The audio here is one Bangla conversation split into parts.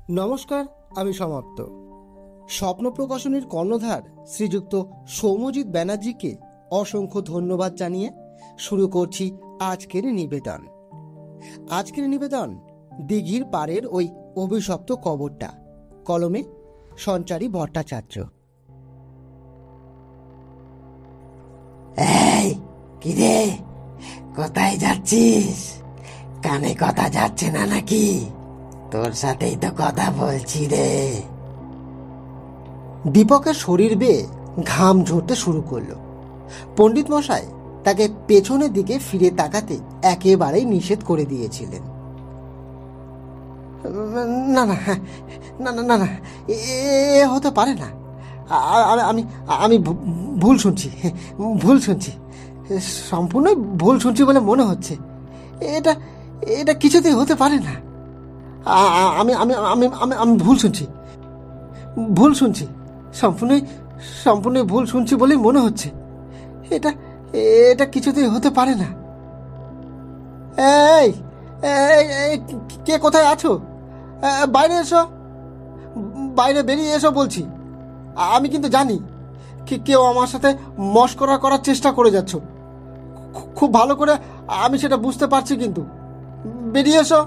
নমস্কার, আমি সমাপ্ত। স্বপ্ন প্রকাশনীর কর্ণধার শ্রীযুক্ত সৌম্যজিৎ ব্যানার্জিকে অসংখ্য ধন্যবাদ জানিয়ে শুরু করছি আজকের নিবেদন। দিঘির পাড়ের ওই অভিশপ্ত কবরটা, কলমে সঞ্চারী ভট্টাচার্য। এই কিরে, কোথায় যাচ্ছিস? কানে কথা যাচ্ছে না নাকি? তোর সাথেই তো কথা বলছি রে। দীপকের শরীর বেয়ে ঘাম ঝরতে শুরু করলো। পণ্ডিত মশাই তাকে পেছনের দিকে ফিরে তাকাতে একেবারেই নিষেধ করে দিয়েছিলেন। না না না না না না, এ হতে পারে না। আমি আমি ভুল শুনছি, সম্পূর্ণ ভুল শুনছি বলে মনে হচ্ছে। এটা এটা কিছুতেই হতে পারে না। আমি আমি আমি আমি আমি ভুল শুনছি, সম্পূর্ণ ভুল শুনছি বলেই মনে হচ্ছে। এটা এটা কিছুতেই হতে পারে না। এই কে কোথায় আছো? বাইরে এসো, বাইরে বেরিয়ে এসো বলছি। আমি কিন্তু জানি কেউ আমার সাথে মশকরা করার চেষ্টা করে যাচ্ছ। খুব ভালো করে আমি সেটা বুঝতে পারছি, কিন্তু বেরিয়ে এসো,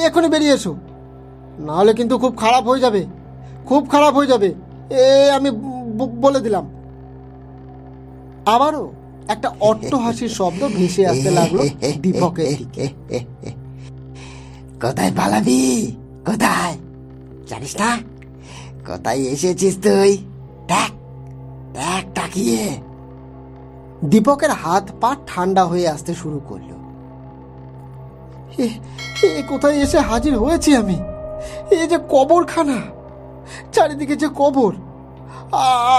এক্ষুনি বেরিয়ে এসো, নাহলে কিন্তু খুব খারাপ হয়ে যাবে। আমি বলে দিলাম। আবারও একটা অট্টহাসির শব্দ ভেসে আসতে লাগলো দীপকের দিকে। কোথায় পালাবি? কোথায় জানিস না? কোথায় এসেছিস তুই? দেখ দেখ তাকিয়ে। দীপকের হাত পা ঠান্ডা হয়ে আসতে শুরু করলো। কোথায় এসে হাজির হয়েছি আমি? এই যে কবরখানা, চারিদিকে যে কবর,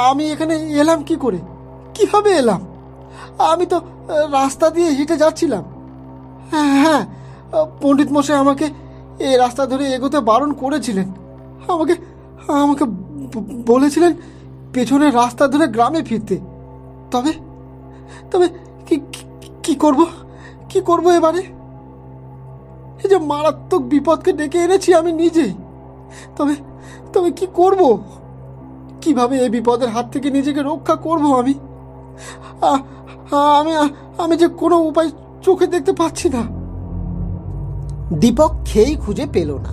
আমি এখানে এলাম কি করে? কিভাবে এলাম? আমি তো রাস্তা দিয়ে হেঁটে যাচ্ছিলাম। হ্যাঁ, পণ্ডিত মশাই আমাকে এই রাস্তা ধরে এগোতে বারণ করেছিলেন। আমাকে বলেছিলেন পেছনের রাস্তা ধরে গ্রামে ফিরতে। তবে তবে কি করব এবারে? এই যে মারাত্মক বিপদকে ডেকে এনেছি আমি নিজেই। তবে কি করব? কিভাবে এই বিপদের হাত থেকে নিজেকে রক্ষা করব? আমি যে কোনো উপায় চোখে দেখতে পাচ্ছি না। দীপক খেয়েই খুঁজে পেল না।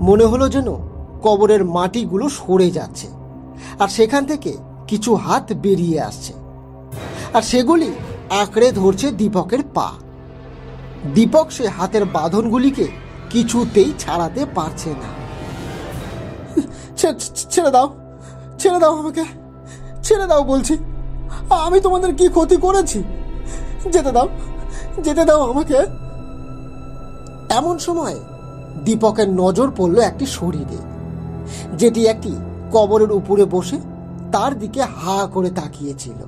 মনে হলো যেন কবরের মাটিগুলো সরে যাচ্ছে, আর সেখান থেকে কিছু হাত বেরিয়ে আসছে, আর সেগুলি আঁকড়ে ধরছে দীপকের পা। দীপক সে হাতের বাঁধনগুলিকে কিছুতেই ছাড়াতে পারছে না। ছেড়ে দাও আমাকে, ছেড়ে দাও বলছি। আমি তোমাদের কি ক্ষতি করেছি? যেতে দাও আমাকে। এমন সময় দীপকের নজর পড়ল একটি শরীরে, যেটি একটি কবরের উপরে বসে তার দিকে হা করে তাকিয়েছিল।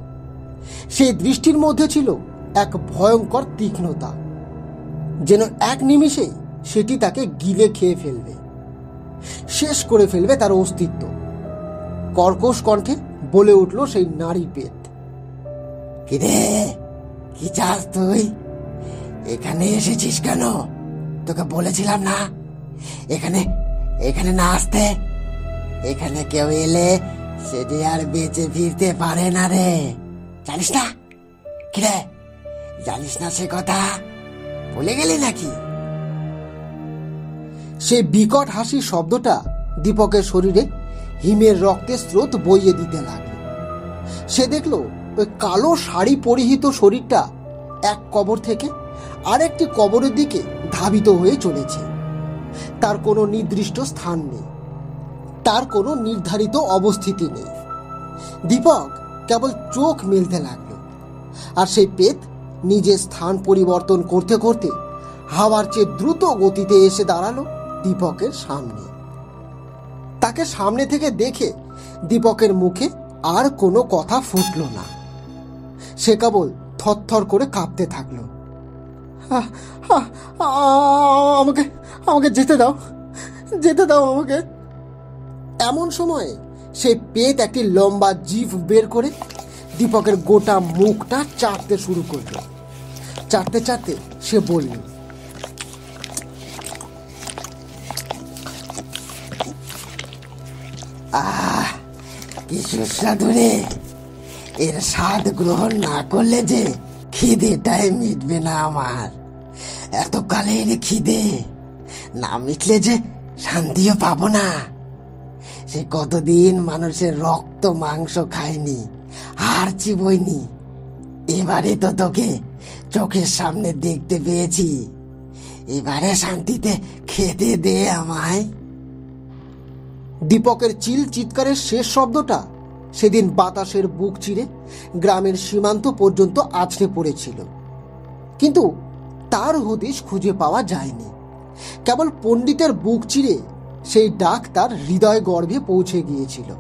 সেই দৃষ্টির মধ্যে ছিল এক ভয়ঙ্কর তীক্ষ্ণতা, যেন এক নিমিষে সেটি তাকে গিলে খেয়ে ফেলবে, শেষ করে ফেলবে তার অস্তিত্ব। কর্কশ কণ্ঠে বলে উঠল সেই নারী পেট। কিরে, কি চাস তুই? এখানে এসেছিস কেন? তোকে বলেছিলাম না এখানে না আসতে। এখানে কেউ এলে সে যে আর বেঁচে ফিরতে পারে না রে, জানিস না? কিরে, জানিস না সে কথা? ভুলে গেলি নাকি? সেই বিকট হাসির শব্দটা দীপকের শরীরে হিমের রক্তের স্রোত বইয়ে দিতে লাগলো। সে দেখল ওই কালো শাড়ি পরিহিত শরীরটা এক কবর থেকে আরেকটি কবরের দিকে ধাবিত হয়ে চলেছে। তার কোনো নির্দিষ্ট স্থান নেই, তার কোনো নির্ধারিত অবস্থিতি নেই। দীপক কেবল চোখ মেলতে লাগলো, আর সেই পেট নিজের স্থান পরিবর্তন করতে করতে হাওয়ার চেয়ে দ্রুত গতিতে এসে দাঁড়ালো দীপকের সামনে। তাকে সামনে থেকে দেখে দীপকের মুখে আর কোনো কথা ফুটল না। সে কেবল থরথর করে কাঁপতে থাকলো। আমাকে যেতে দাও আমাকে। এমন সময়ে সেই পেট একটি লম্বা জিভ বের করে দীপকের গোটা মুখটা চাটতে শুরু করলো। চাটতে চাটতে সে বলল, আহ, কি সুস্বাদু রে! এর স্বাদ গ্রহণ না করলে যে খিদেটাই মিটবে না আমার। এতকালের খিদে না মিটলে যে শান্তিও পাবো না। সে কতদিন মানুষের রক্ত মাংস খায়নি, আর চিবইনি। এবারে তো তোকে চোখের সামনে দেখতে পেয়েছি, এবারে শান্তিতে খেতে দে আমায়। দীপকের চিৎকারের শেষ শব্দটা সেদিন বাতাসের বুক চিরে গ্রামের সীমান্ত পর্যন্ত আছড়ে পড়েছিল, কিন্তু তার হদিশ খুঁজে পাওয়া যায়নি। কেবল পণ্ডিতের বুক চিরে সেই ডাক তার হৃদয় গর্ভে পৌঁছে গিয়েছিল।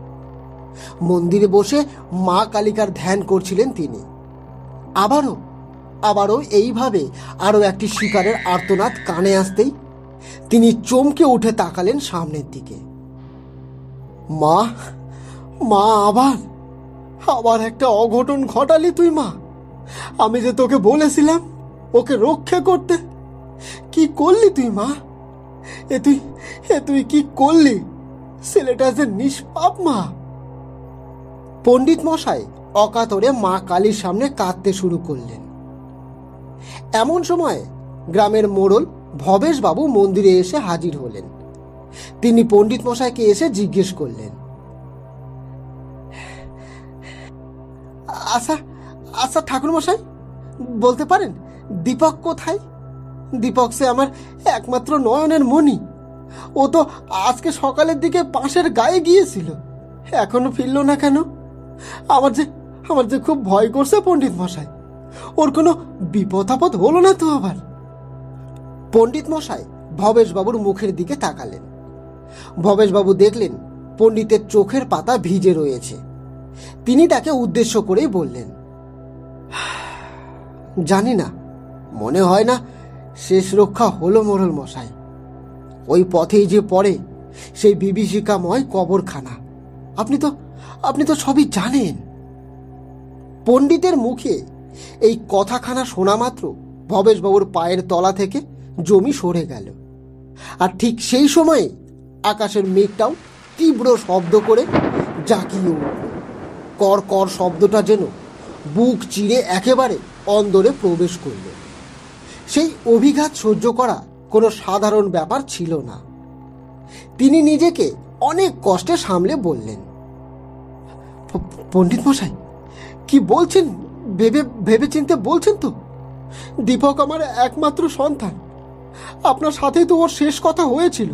মন্দিরে বসে মা কালিকার ধ্যান করছিলেন তিনি। আবারও এইভাবে আরো একটি শিকারের আর্তনাদ কানে আসতেই তিনি চমকে উঠে তাকালেন সামনের দিকে। মা, মা, আবার একটা অঘটন ঘটালি তুই মা। আমি যে তোকে বলেছিলাম ওকে রক্ষা করতে, কি করলি তুই মা? তুই কি করলি? ছেলেটা যে নিষ্পাপ মা। পণ্ডিত মশাই অকাতরে মা কালীর সামনে কাঁদতে শুরু করলেন। এমন সময় গ্রামের মোড়ল ভবেশ বাবু মন্দিরে এসে হাজির হলেন। তিনি পণ্ডিত মশাইকে এসে জিজ্ঞেস করলেন, আচ্ছা ঠাকুর মশাই, বলতে পারেন দীপক কোথায়? দীপক সে আমার একমাত্র নয়নের মণি। ও তো আজকে সকালের দিকে পাশের গায়ে গিয়েছিল, এখনো ফিরল না কেন? আমার যে খুব ভয় করছে পণ্ডিত মশাই। ওর কোনো বিপদ আপদ হলো না তো আবার? পণ্ডিত মশাই ভবেশ বাবুর মুখের দিকে তাকালেন। ভবেশ বাবু দেখলেন পণ্ডিতের চোখের পাতা ভিজে রয়েছে। তিনি তাকে উদ্দেশ্য করেই বললেন, জানি না, মনে হয় না শেষ রক্ষা হলো মোড়ল মশাই। ওই পথেই যে পড়ে সেই বিভীষিকাময় কবরখানা। আপনি তো সবই জানেন। পণ্ডিতের মুখে এই কথাখানা শোনা মাত্র ভবেশবাবুর পায়ের তলা থেকে জমি সরে গেল। আর ঠিক সেই সময়ে আকাশের মেঘটাও তীব্র শব্দ করে জাঁকিয়ে উঠল। কর কর শব্দটা যেন বুক চিরে একেবারে অন্দরে প্রবেশ করল। সেই অভিঘাত সহ্য করা কোনো সাধারণ ব্যাপার ছিল না। তিনি নিজেকে অনেক কষ্টে সামলে বললেন, পণ্ডিত মশাই, কি বলছেন? ভেবে চিনতে বলছেন তো? দীপক আমার একমাত্র সন্তান। আপনার সাথেই তো ওর শেষ কথা হয়েছিল।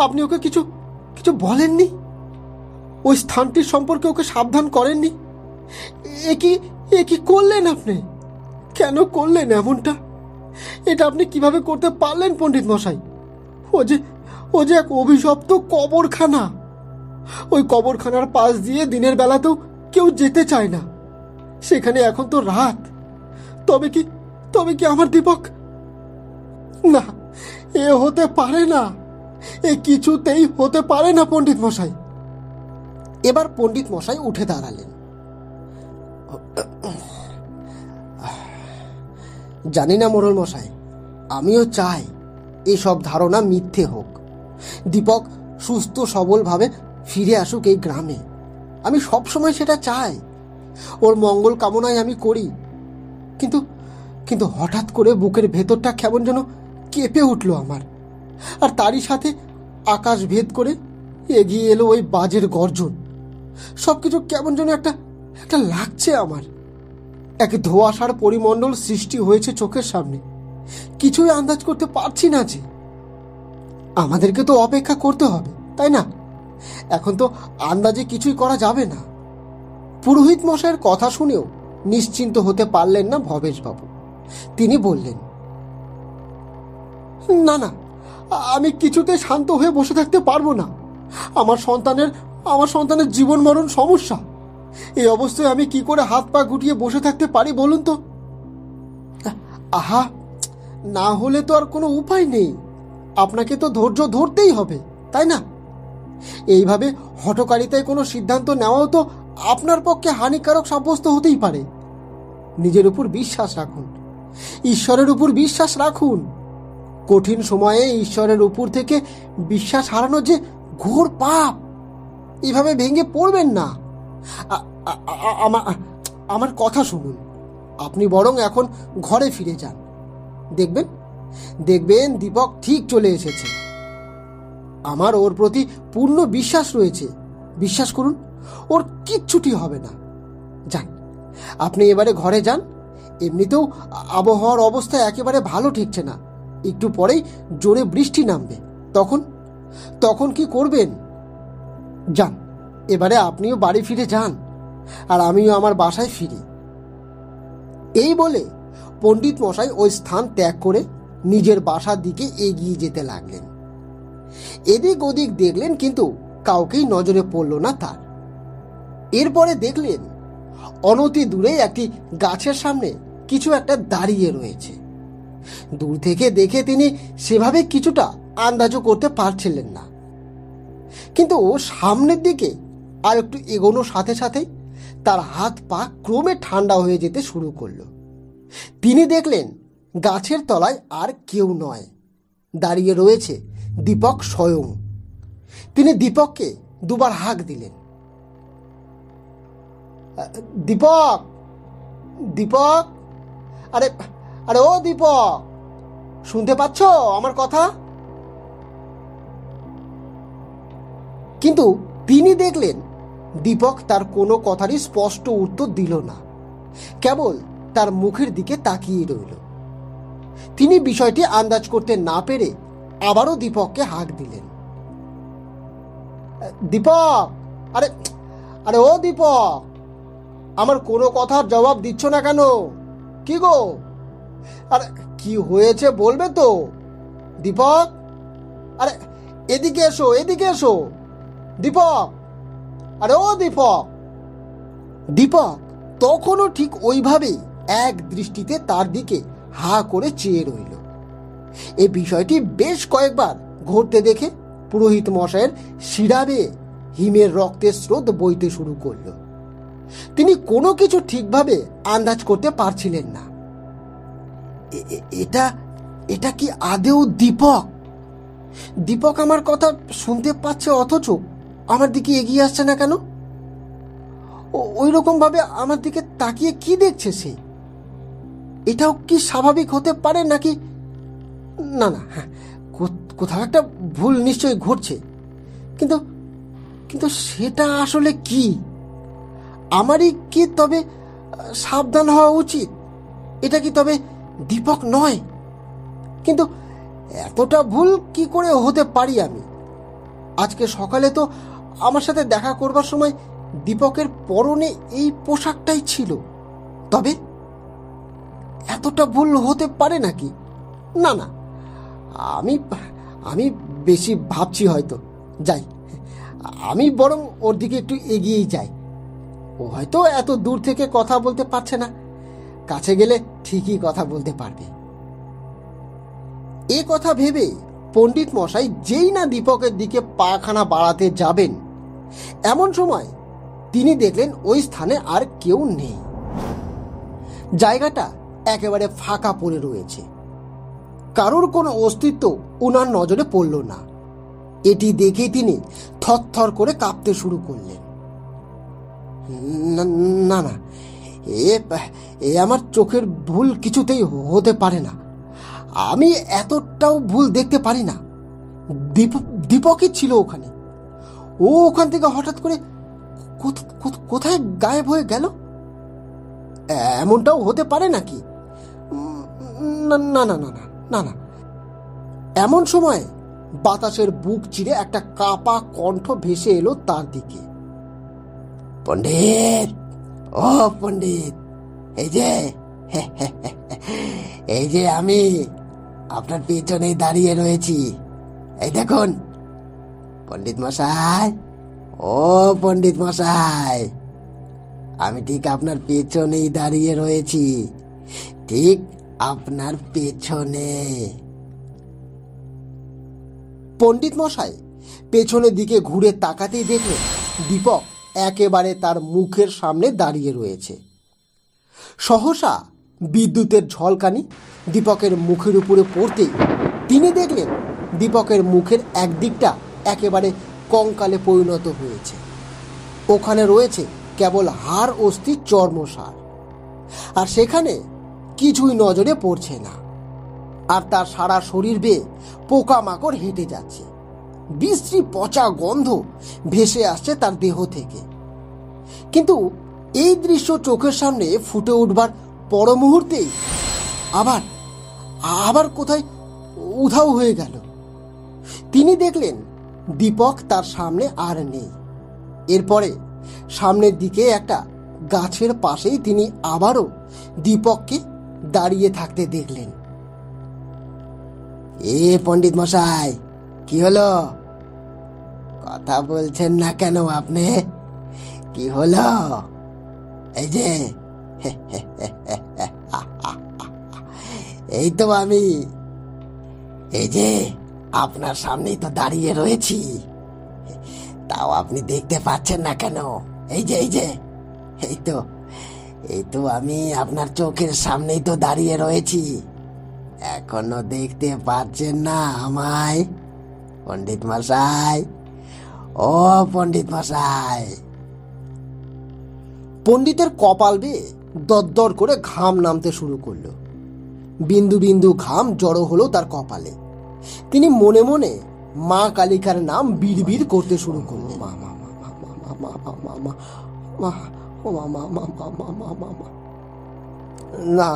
আপনি ওকে কিছু বলেননি? ওই স্থানটির সম্পর্কে ওকে সাবধান করেননি? এ কি করলেন আপনি? কেন করলেন এমনটা? এটা আপনি কিভাবে করতে পারলেন পণ্ডিত মশাই? ও যে এক অভিশপ্ত কবরখানা। ওই কবরখানার পাশ দিয়ে দিনের বেলাতেও কেউ যেতে চায় না। সেখানে এখন তো রাত। তবে কি আমার দীপক? না, এ হতে পারে না। এ কিছুতেই হতে পারে না পণ্ডিত মশাই। এবার পণ্ডিত মশাই উঠে দাঁড়ালেন। জানি না মোড়ল মশাই, আমিও চাই এসব ধারণা মিথ্যে হোক। দীপক সুস্থ সবলভাবে ফিরে আসুক এই গ্রামে। আমি সবসময় সেটা চাই। ওর মঙ্গল কামনাই আমি করি। কিন্তু হঠাৎ করে বুকের ভেতরটা কেমন যেন কেঁপে উঠল আমার। আর তারই সাথে আকাশ ভেদ করে এগিয়ে এলো ওই বাজের গর্জন। সবকিছু কেমন যেন একটা লাগছে আমার। এক ধোঁয়াশার পরিমণ্ডল সৃষ্টি হয়েছে চোখের সামনে। কিছুই আন্দাজ করতে পারছি না যে। আমাদেরকে তো অপেক্ষা করতে হবে, তাই না? এখন তো আন্দাজে কিছুই করা যাবে না। পুরোহিত মশাইয়ের কথা শুনেও নিশ্চিন্ত হতে পারলেন না ভবেশবাবু। তিনি বললেন, না, আমি কিছুতে শান্ত হয়ে বসে থাকতে পারবো না। আমার সন্তানের জীবন মরণ সমস্যা। এই অবস্থায় আমি কি করে হাত পা গুটিয়ে বসে থাকতে পারি বলুন তো? আহা, না হলে তো আর কোনো উপায় নেই। আপনাকে তো ধৈর্য ধরতেই হবে, তাই না? এইভাবে হঠকারিতায় কোনো সিদ্ধান্ত নেওয়াও তো আপনার পক্ষে হানিকারক সাব্যস্ত হতেই পারে। নিজের উপর বিশ্বাস রাখুন, ঈশ্বরের উপর বিশ্বাস রাখুন। কঠিন সময়ে ঈশ্বরের উপর থেকে বিশ্বাস হারানো যে ঘোর পাপ, এভাবে ভেঙে পড়বেন না। আমার কথা শুনুন, আপনি বরং এখন ঘরে ফিরে যান। দেখবেন দেখবেন দীপক ঠিক চলে এসেছে। আমার ওর প্রতি পূর্ণ বিশ্বাস রয়েছে। বিশ্বাস করুন, ওর কিচ্ছুটি হবে না। যান, আপনি এবারে ঘরে যান। এমনিতেও আবহাওয়ার অবস্থা একেবারে ভালো ঠেকছে না। একটু পরেই জোরে বৃষ্টি নামবে। তখন কি করবেন? যান, এবারে আপনিও বাড়ি ফিরে যান, আর আমিও আমার বাসায় ফিরি। এই বলে পণ্ডিত মশাই ওই স্থান ত্যাগ করে নিজের বাসার দিকে এগিয়ে যেতে লাগলেন। এদিক ওদিক দেখলেন, কিন্তু কাউকেই নজরে পড়ল না তার। এরপরে দেখলেন অনতি দূরে একটি গাছের সামনে কিছু একটা দাঁড়িয়ে রয়েছে। দূর থেকে দেখে তিনি সেভাবে কিছুটা আন্দাজও করতে পারছিলেন না, কিন্তু সামনের দিকে আর একটু এগোনোর সাথে সাথেই তার হাত পা ক্রমে ঠান্ডা হয়ে যেতে শুরু করলো। তিনি দেখলেন গাছের তলায় আর কেউ নয়, দাঁড়িয়ে রয়েছে দীপক স্বয়ং। তিনি দীপককে দুবার হাঁক দিলেন। দীপক, দীপক, আরে আরে ও দীপক, শুনতে পাচ্ছ আমার কথা? কিন্তু তিনি দেখলেন দীপক তার কোনো কথারই স্পষ্ট উত্তর দিল না, কেবল তার মুখের দিকে তাকিয়ে রইল। তিনি বিষয়টি আন্দাজ করতে না পেরে আবারও দীপককে হাঁক দিলেন। দীপক, আরে আরে ও দীপক, আমার কোনো কথার জবাব দিচ্ছ না কেন? কি গো, আরে কি হয়েছে বলবে তো? দীপক, আরে এদিকে এসো, এদিকে এসো দীপক, আরে ও দীপক। দীপক তখনও ঠিক ওইভাবেই এক দৃষ্টিতে তার দিকে হা করে চেয়ে রইল। এই বিষয়টি বেশ কয়েকবার ঘটতে দেখে পুরোহিত মশাইয়ের শিরা বেয়ে হিমের রক্তের স্রোত বইতে শুরু করল। তিনি কোনো কিছু ঠিকভাবে আন্দাজ করতে পারছিলেন না। এটা এটা কি আদেও দীপক? দীপক আমার কথা শুনতে পাচ্ছে, অথচ আমার দিকে এগিয়ে আসছে না কেন? ওই রকম ভাবে আমার দিকে তাকিয়ে কি দেখছে সে? এটাও কি স্বাভাবিক হতে পারে নাকি? না না, কোথাও একটা ভুল নিশ্চয়ই ঘটছে, কিন্তু কিন্তু সেটা আসলে কি? আমারই কি তবে সাবধান হওয়া উচিত? এটা কি তবে দীপক নয়? কিন্তু এতটা ভুল কি করে হতে পারি আমি? আজকে সকালে তো আমার সাথে দেখা করবার সময় দীপকের পরনে এই পোশাকটাই ছিল, তবে এতটা ভুল হতে পারে নাকি? না না, আমি আমি বেশি ভাবছি হয়তো। যাই, আমি বরং ওর দিকে একটু এগিয়েই যাই। ও হয়তো এত দূর থেকে কথা বলতে পারছে না, কাছে গেলে ঠিকই কথা বলতে পারবে। এ কথা ভেবে পণ্ডিত মশাই যেই না দীপকের দিকে পাখানা বাড়াতে যাবেন, এমন সময় তিনি দেখলেন ওই স্থানে আর কেউ নেই। জায়গাটা একেবারে ফাঁকা পড়ে রয়েছে। কারোর কোনো অস্তিত্ব ওনার নজরে পড়ল না। এটি দেখে তিনি থরথর করে কাঁপতে শুরু করলেন। না না, এ আমার চোখের ভুল কিছুতেই হতে পারে না। আমি এতটাও ভুল দেখতে পারি না। দীপকই ছিল ওখানে। ও ওখান থেকে হঠাৎ করে কোথায় গায়েব হয়ে গেল? এমনটাও হতে পারে নাকি? না না না না না না। এমন সময় বাতাসের বুক চিরে একটা কাপা কণ্ঠ ভেসে এলো তার দিকে। পণ্ডিত, ও পণ্ডিত, এই যে আমি আপনার পেছনে দাঁড়িয়ে রয়েছি। এই দেখুন পণ্ডিত মশাই, ও পণ্ডিত মশাই, আমি ঠিক আপনার পেছনেই দাঁড়িয়ে রয়েছি, ঠিক আপনার পেছনে। পণ্ডিত মশাই পেছনের দিকে ঘুরে তাকাতেই দেখলেন দীপক একেবারে তার মুখের সামনে দাঁড়িয়ে রয়েছে। সহসা বিদ্যুতের ঝলকানি দীপকের মুখের উপরে পড়তেই তিনি দেখলেন দীপকের মুখের একদিকটা একেবারে কঙ্কালে পরিণত হয়েছে। ওখানে রয়েছে কেবল হাড় অস্থির চর্মসার, আর সেখানে কিছুই নজরে পড়ছে না। আর তার সারা শরীর বেয়ে পোকামাকড় হেঁটে যাচ্ছে, বিশ্রী পচা গন্ধ ভেসে আসছে তার দেহ থেকে। কিন্তু এই দৃশ্য চোখের সামনে ফুটে উঠবার পর মুহূর্তেই আবার আবার কোথায় উধাও হয়ে গেল। তিনি দেখলেন দীপক তার সামনে আর নেই। এরপরে সামনের দিকে একটা গাছের পাশেই তিনি আবারও দীপককে দাঁড়িয়ে থাকতে দেখলেন। এ পণ্ডিত মশাই, কি হলো? কথা বলছেন না কেন আপনি? কি হলো? এই যে এই তো আমি, এই যে আপনার সামনেই তো দাঁড়িয়ে রয়েছি, তাও আপনি দেখতে পাচ্ছেন না কেন? এই যে এই যে এই তো আমি আপনার চোখের সামনেই তো দাঁড়িয়ে রয়েছি, এখনো দেখতে পাচ্ছেন না আমায় পণ্ডিত মশাই? ও পণ্ডিত মশাই! পণ্ডিতের কপাল বেয়ে দরদর করে ঘাম নামতে শুরু করলো। বিন্দু বিন্দু ঘাম জড়ো হলো তার কপালে। তিনি মনে মনে মা কালিকার নাম বিড়বিড় করতে শুরু করলেন। না,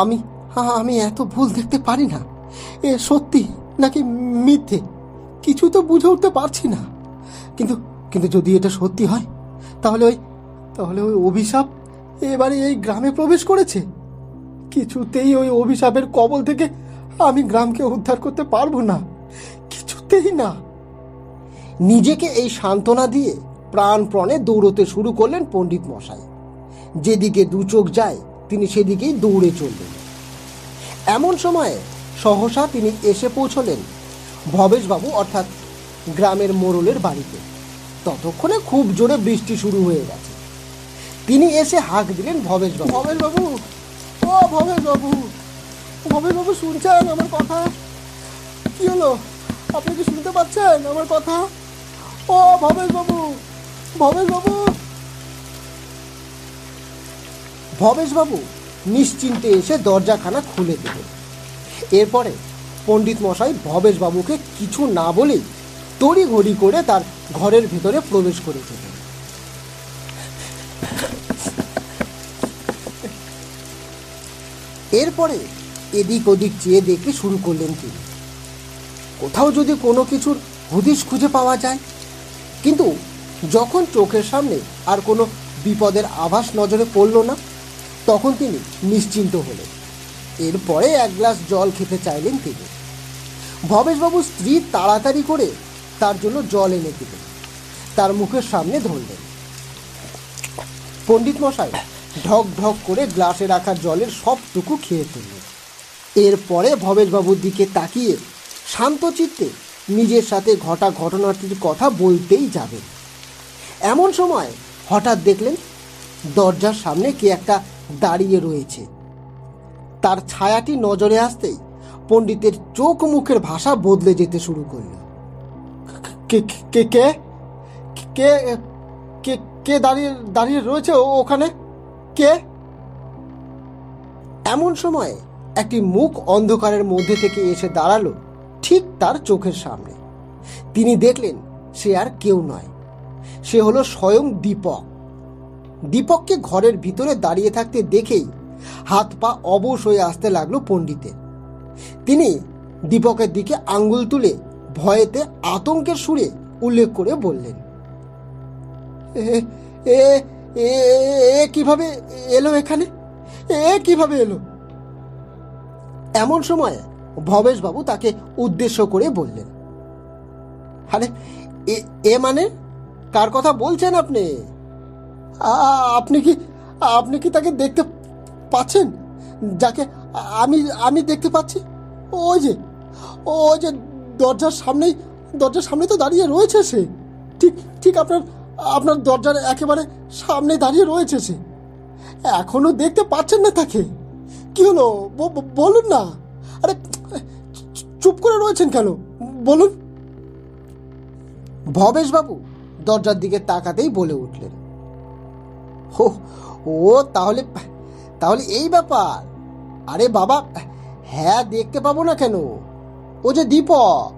আমি আমি এত ভুল দেখতে পারি না। এ সত্যি নাকি মিথ্যে কিছু তো বুঝে উঠতে পারছি না। কিন্তু কিন্তু যদি এটা সত্যি হয়, তাহলে ওই অভিশাপ এবারে এই গ্রামে প্রবেশ করেছে। কিছুতেই ওই অভিশাপের কবল থেকে আমি গ্রামকে উদ্ধার করতে পারবো না, কিছুতেই না। নিজেকে এই সান্ত্বনা দিয়ে প্রাণপণে দৌড়তে শুরু করলেন পণ্ডিত মশাই। যেদিকে দু চোখ যায় তিনি সেদিকেই দৌড়ে চললেন। এমন সময়ে সহসা তিনি এসে পৌঁছলেন ভবেশবাবু অর্থাৎ গ্রামের মোড়লের বাড়িতে। ততক্ষণে খুব জোরে বৃষ্টি শুরু হয়ে গেছে। তিনি এসে হাঁক দিলেন ভবেশবাবু। ভবেশবাবু, ও ভবেশবাবু, ভবেশবাবু শুনছেন আমার কথা? কি হলো, আপনি কি শুনতে পাচ্ছেন আমার কথা? ও ভবেশবাবু, ভবেশবাবু। ভবেশবাবু নিশ্চিন্তে এসে দরজাখানা খুলে দিলেন। এরপরে পণ্ডিত মশাই ভবেশবাবুকে কিছু না বলেই তড়িঘড়ি করে তার ঘরের ভেতরে প্রবেশ করেছিলেন। এরপরে এদিক ওদিক চেয়ে দেখতে শুরু করলেন তিনি, কোথাও যদি কোনো কিছুর হদিশ খুঁজে পাওয়া যায়। কিন্তু যখন চোখের সামনে আর কোনো বিপদের আভাস নজরে পড়ল না, তখন তিনি নিশ্চিন্ত হলেন। এরপরে এক গ্লাস জল খেতে চাইলেন তিনি। ভবেশবাবু স্ত্রী তাড়াতাড়ি করে তার জন্য জল এনে দিলেন, তার মুখের সামনে ধরলেন। পণ্ডিত মশাই ঢক ঢক করে গ্লাসে রাখা জলের সবটুকু খেয়ে ফেললেন। এরপরে ভবেশবাবুর দিকে তাকিয়ে শান্ত চিত্তে নিজের সাথে ঘটা ঘটনাটির কথা বলতেই যাবেন। এমন সময় হঠাৎ দেখলেন দরজার সামনে কে একটা দাঁড়িয়ে রয়েছে। তার ছায়াটি নজরে আসতেই পণ্ডিতের চোখ মুখের ভাষা বদলে যেতে শুরু করল। কে কে কে কে কে কে দাঁড়িয়ে দাঁড়িয়ে রয়েছে ওখানে? কে? এমন সময় একটি মুখ অন্ধকারের মধ্যে থেকে এসে দাঁড়ালো ঠিক তার চোখের সামনে। তিনি দেখলেন সে আর কেউ নয়, সে হলো স্বয়ং দীপক। দীপককে ঘরের ভিতরে দাঁড়িয়ে থাকতে দেখেই হাত পা অবশ হয়ে আসতে লাগলো পণ্ডিতের। তিনি দীপকের দিকে আঙ্গুল তুলে ভয়েতে আতঙ্কের সুরে উল্লেখ করে বললেন, এ কিভাবে এলো এখানে? এ কিভাবে এলো? এমন সময় ভবেশবাবু তাকে উদ্দেশ্য করে বললেন, আরে এ মানে কার কথা বলছেন আপনি? আপনি কি তাকে দেখতে পাচ্ছেন যাকে আমি দেখতে পাচ্ছি? ওই যে দরজার সামনে তো দাঁড়িয়ে রয়েছে সে। ঠিক আপনার দরজার একেবারে সামনে দাঁড়িয়ে রয়েছে সে। এখনো দেখতে পাচ্ছেন না তাকে? কি হলো বলুন না। আরে চুপ করে রয়েছেন কেন, বলুন। ভবেশবাবু দরজার দিকে তাকাতেই বলে উঠলেন, ও ও তাহলে তাহলে এই ব্যাপার। আরে বাবা, হ্যাঁ দেখতে পাবো না কেন? ও যে দীপক।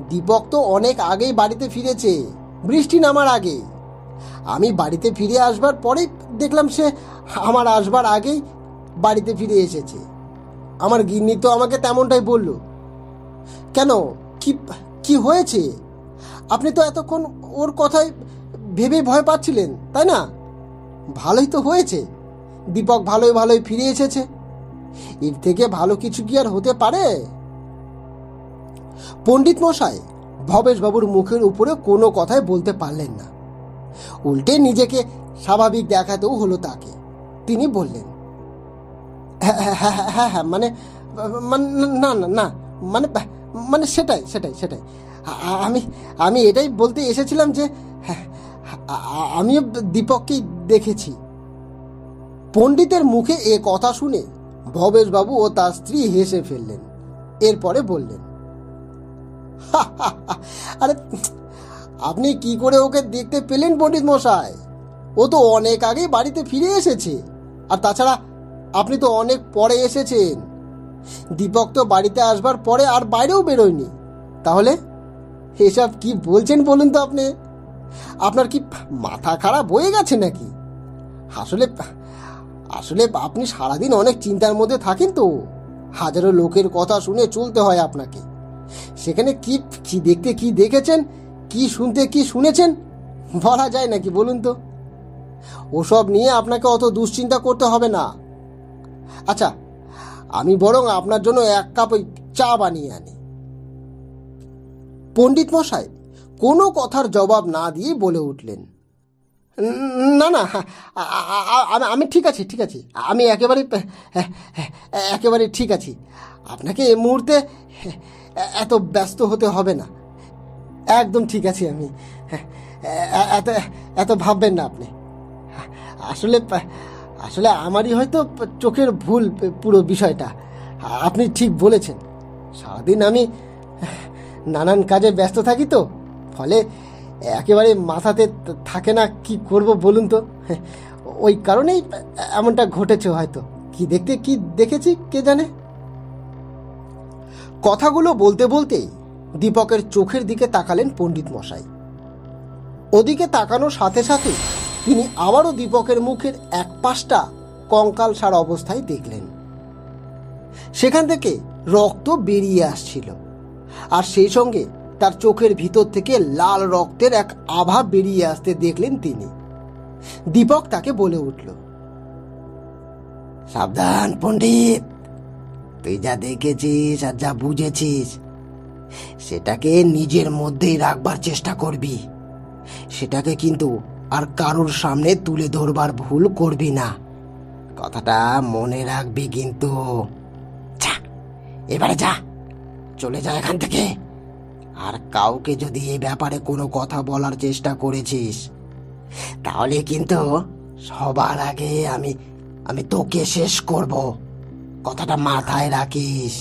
দীপক তো অনেক আগেই বাড়িতে ফিরেছে, বৃষ্টি নামার আগে। আমি বাড়িতে ফিরে আসবার পরেই দেখলাম সে আমার আসবার আগেই বাড়িতে ফিরে এসেছে। আমার গিন্নি তো আমাকে তেমনটাই বলল। কেন, কি কি হয়েছে? আপনি তো এতক্ষণ ওর কথাই ভেবে ভয় পাচ্ছিলেন, তাই না? ভালোই তো হয়েছে, দীপক ভালোই ভালোই ফিরে এসেছে। এর থেকে ভালো কিছু কি আর হতে পারে? পণ্ডিত মশাই ভবেশবাবুর মুখের উপরে কোনো কথাই বলতে পারলেন না। উল্টে নিজেকে স্বাভাবিক দেখাতেও হলো তাকে। তিনি বললেন, হ্যাঁ হ্যাঁ হ্যাঁ হ্যাঁ মানে না না না মানে মানে সেটাই সেটাই সেটাই আমি আমি এটাই বলতে এসেছিলাম যে আমিও দীপককেই দেখেছি। পণ্ডিতের মুখে এ কথা শুনে ভবেশবাবু ও তার স্ত্রী হেসে ফেললেন। এরপরে বললেন, আরে আপনি কি করে ওকে দেখতে পেলেন পণ্ডিত মশাই? ও তো অনেক আগেই বাড়িতে ফিরে এসেছে। আর তাছাড়া আপনি তো অনেক পরে এসেছেন। দীপক তো বাড়িতে আসবার পরে আর বাইরেও বেরোয়নি। তাহলে এসব কি বলছেন বলুন তো আপনি? আপনার কি মাথা খারাপ হয়ে গেছে নাকি? আসলে আসলে আপনি সারাদিন অনেক চিন্তার মধ্যে থাকেন তো। হাজারো লোকের কথা শুনে চলতে হয় আপনাকে। সেখানে কি কি দেখতে কি দেখেছেন, কি শুনতে কি শুনেছেন বলা যায় নাকি বলুন তো? ওসব নিয়ে আপনাকে অত দুশ্চিন্তা করতে হবে না। আচ্ছা, আমি বরং আপনার জন্য এক কাপ চা বানিয়ে আনি। পণ্ডিত মশাই কোনো কথার জবাব না দিয়ে বলে উঠলেন, না না, আমি ঠিক আছি ঠিক আছি, আমি একেবারে একেবারে ঠিক আছি। আপনাকে এই মুহূর্তে এত ব্যস্ত হতে হবে না। একদম ঠিক আছি আমি। এত এত ভাববেন না আপনি। আসলে আসলে আমারই হয়তো চোখের ভুল পুরো বিষয়টা। আপনি ঠিক বলেছেন, সারাদিন আমি নানান কাজে ব্যস্ত থাকি তো, ফলে একেবারে মাথাতে থাকে না কি করব বলুন তো। ওই কারণেই এমনটা ঘটেছে হয়তো। কি দেখতে কি দেখেছি কে জানে। কথাগুলো বলতে বলতেই দীপকের চোখের দিকে তাকালেন পণ্ডিত মশাই। ওদিকে তাকানোর সাথে সাথে তিনি আবারও দীপকের মুখের এক পাশটা কঙ্কালসার অবস্থায় দেখলেন। সেখান থেকে রক্ত বেরিয়ে আসছিল, আর সেই সঙ্গে তার চোখের ভিতর থেকে লাল রক্তের এক আভা বেরিয়ে আসতে দেখলেন তিনি। দীপক তাকে বলে উঠল, সাবধান পণ্ডিত, তুই যা দেখেছিস আর যা বুঝেছিস সেটাকে নিজের মধ্যেই রাখবার চেষ্টা করবি। সেটাকে কিন্তু আর কারোর সামনে তুলে ধরবার ভুল করবি না, কথাটা মনে রাখবি কিন্তু। যা, এবারে যা, চলে যা এখান থেকে। আর কাউকে যদি এই ব্যাপারে কোনো কথা বলার চেষ্টা করেছিস তাহলে কিন্তু সবার আগে আমি আমি তোকে শেষ করব, কথাটা মাথায় রাখিস।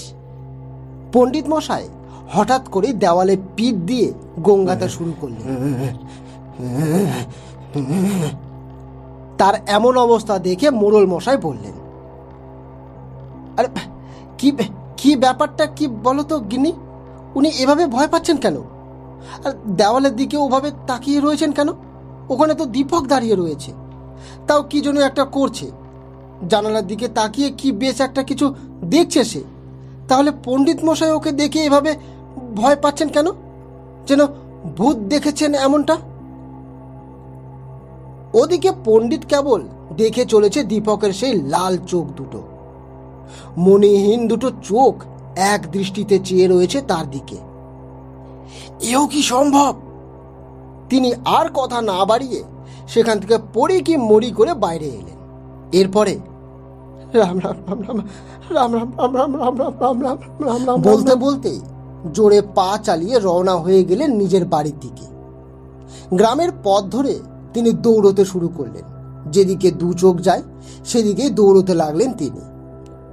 পণ্ডিত মশাই হঠাৎ করে দেওয়ালে পিঠ দিয়ে গঙ্গাতে শুরু করলেন। তার এমন অবস্থা দেখে মোড়ল মশাই বললেন, আরে কি কি ব্যাপারটা কি বলো তো গিন্নি? উনি এভাবে ভয় পাচ্ছেন কেন? আর দেওয়ালের দিকে ওভাবে তাকিয়ে রয়েছেন কেন? ওখানে তো দীপক দাঁড়িয়ে রয়েছে, তাও কি যেন একটা করছে। জানালার দিকে তাকিয়ে কি বেশ একটা কিছু দেখছে সে। তাহলে পণ্ডিত মশাই ওকে দেখে এভাবে ভয় পাচ্ছেন কেন? যেন ভূত দেখেছেন এমনটা। ওদিকে পণ্ডিত কেবল দেখে চলেছে দীপকের সেই লাল চোখ দুটো। মণিহীন দুটো চোখ এক দৃষ্টিতে চেয়ে রয়েছে তার দিকে। এও কি সম্ভব? তিনি আর কথা না বাড়িয়ে সেখান থেকে পড়ি কি মরি করে বাইরে এলেন। এরপরে রাম রাম রাম রাম রাম রাম রাম রাম রাম রাম রাম রাম রাম বলতে বলতেই জোরে পা চালিয়ে রওনা হয়ে গেলেন নিজের বাড়ির দিকে। গ্রামের পথ ধরে তিনি দৌড়তে শুরু করলেন। যেদিকে দু চোখ যায় সেদিকেই দৌড়তে লাগলেন তিনি।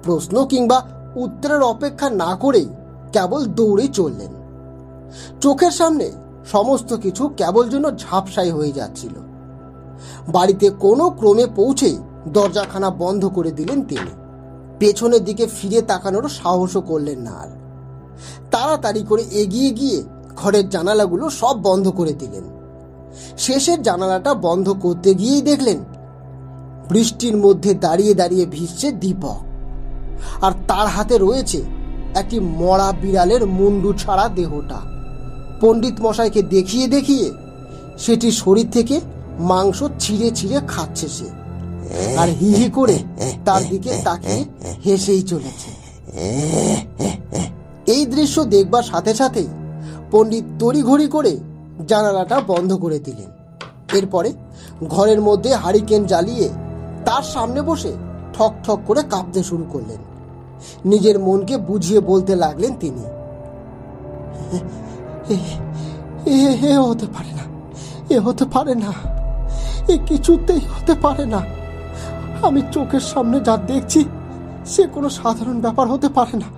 প্রশ্ন কিংবা উত্তরের অপেক্ষা না করেই কেবল দৌড়ে চললেন। চোখের সামনে সমস্ত কিছু কেবল যেন ঝাপসাই হয়ে যাচ্ছিল। বাড়িতে কোনো ক্রমে পৌঁছে দরজাখানা বন্ধ করে দিলেন তিনি। পেছনের দিকে ফিরে তাকানোর সাহসও করলেন না আর। তাড়াতাড়ি করে এগিয়ে গিয়ে ঘরের জানালাগুলো সব বন্ধ করে দিলেন। শেষের জানালাটা বন্ধ করতে গিয়েই দেখলেন বৃষ্টির মধ্যে দাঁড়িয়ে দাঁড়িয়ে ভিজছে দীপক, আর তার হাতে রয়েছে একটি মরা বিড়ালের মুন্ডু ছাড়া দেহটা। পণ্ডিত মশাইকে দেখিয়ে দেখিয়ে সেটি শরীর থেকে মাংস ছিঁড়ে ছিঁড়ে খাচ্ছে সে, আর হি হি করে তার দিকে তাকিয়ে হেসেই চলেছে। এই দৃশ্য দেখবার সাথে সাথেই পণ্ডিত তড়িঘড়ি করে জানালাটা বন্ধ করে দিলেন। এরপরে ঘরের মধ্যে হারিকেন জ্বালিয়ে তার সামনে বসে ঠক ঠক করে কাঁপতে শুরু করলেন। নিজের মনকে বুঝিয়ে বলতে লাগলেন তিনি, এ হতে পারে না, এ হতে পারে না, এ কিছুতেই হতে পারে না। আমি চোখের সামনে যা দেখছি সে কোনো সাধারণ ব্যাপার হতে পারে না।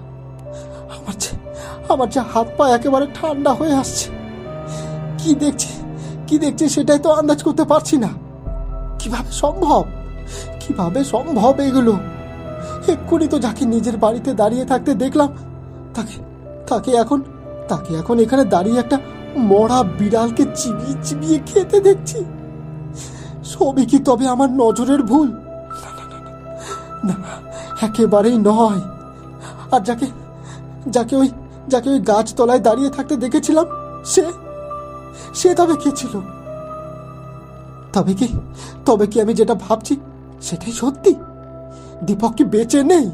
আমার যে হাত পা একেবারে ঠান্ডা হয়ে আসছে। কি দেখছি সেটাই তো আন্দাজ করতে পারছি না। কিভাবে সম্ভব এগুলো? এক্ষুনি তো যাকে নিজের বাড়িতে দাঁড়িয়ে থাকতে দেখলাম তাকে এখন এখানে দাঁড়িয়ে একটা মরা বিড়ালকে চিবিয়ে চিবিয়ে খেতে দেখছি। সবই কি তবে আমার নজরের ভুল? না, একেবারেই নয়। আর যাকে ওই গাছতলায় দাঁড়িয়ে থাকতে দেখেছিলাম সে তবে কে ছিল? তবে কি আমি যেটা ভাবছি সেটাই সত্যি? দীপক কি বেঁচে নেই?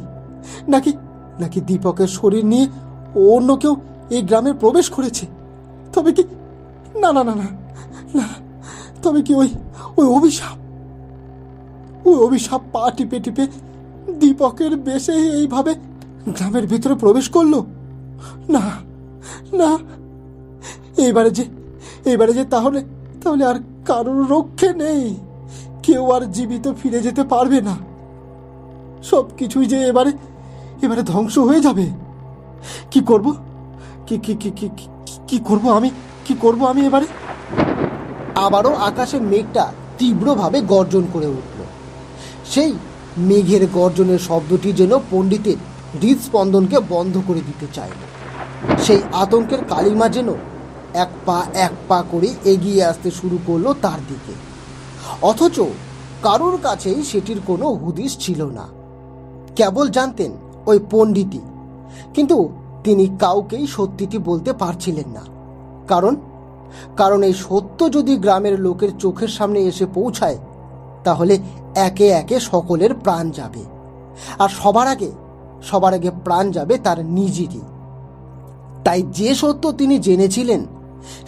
নাকি দীপকের শরীর নিয়ে অন্য কেউ এই গ্রামে প্রবেশ করেছে? তবে কি না, তবে কি ওই অভিশাপ পা টিপে টিপে দীপকের বেশে এইভাবে গ্রামের ভিতরে প্রবেশ করলো? না, এইবারে যে তাহলে আর কারোর রক্ষে নেই। কেউ আর জীবিত ফিরে যেতে পারবে না। সব কিছুই যে এবারে ধ্বংস হয়ে যাবে। কি করব আমি এবারে? আবারও আকাশে মেঘটা তীব্রভাবে গর্জন করে উঠল। সেই মেঘের গর্জনের শব্দটি যেন পণ্ডিতের হৃদস্পন্দনকে বন্ধ করে দিতে চাইল। সেই আতঙ্কের কালিমা যেন এক পা করে এগিয়ে আসতে শুরু করলো তার দিকে। অথচ কারোর কাছেই সেটির কোনো হুদিস ছিল না। কেবল জানতেন ওই পণ্ডিতই, কিন্তু তিনি কাউকেই সত্যিটি বলতে পারছিলেন না। কারণ এই সত্য যদি গ্রামের লোকের চোখের সামনে এসে পৌঁছায় তাহলে একে একে সকলের প্রাণ যাবে, আর সবার আগে প্রাণ যাবে তার নিজেরই। তাই যে সত্য তিনি জেনেছিলেন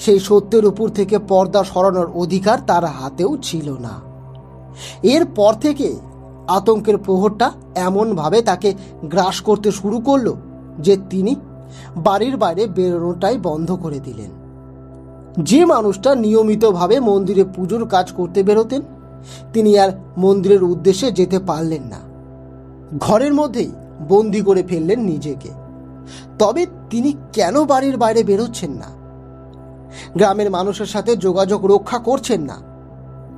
সেই সত্যের উপর থেকে পর্দা সরানোর অধিকার তার হাতেও ছিল না। এরপর থেকে আতঙ্কের প্রহরটা এমনভাবে তাকে গ্রাস করতে শুরু করলো যে তিনি বাড়ির বাইরে বেরোনোটাই বন্ধ করে দিলেন। যে মানুষটা নিয়মিতভাবে মন্দিরে পুজোর কাজ করতে বেরোতেন তিনি আর মন্দিরের উদ্দেশ্যে যেতে পারলেন না। ঘরের মধ্যেই বন্দি করে ফেললেন নিজেকে। তবে তিনি কেন বাড়ির বাইরে বেরোচ্ছেন না, গ্রামের মানুষের সাথে যোগাযোগ রক্ষা করছেন না,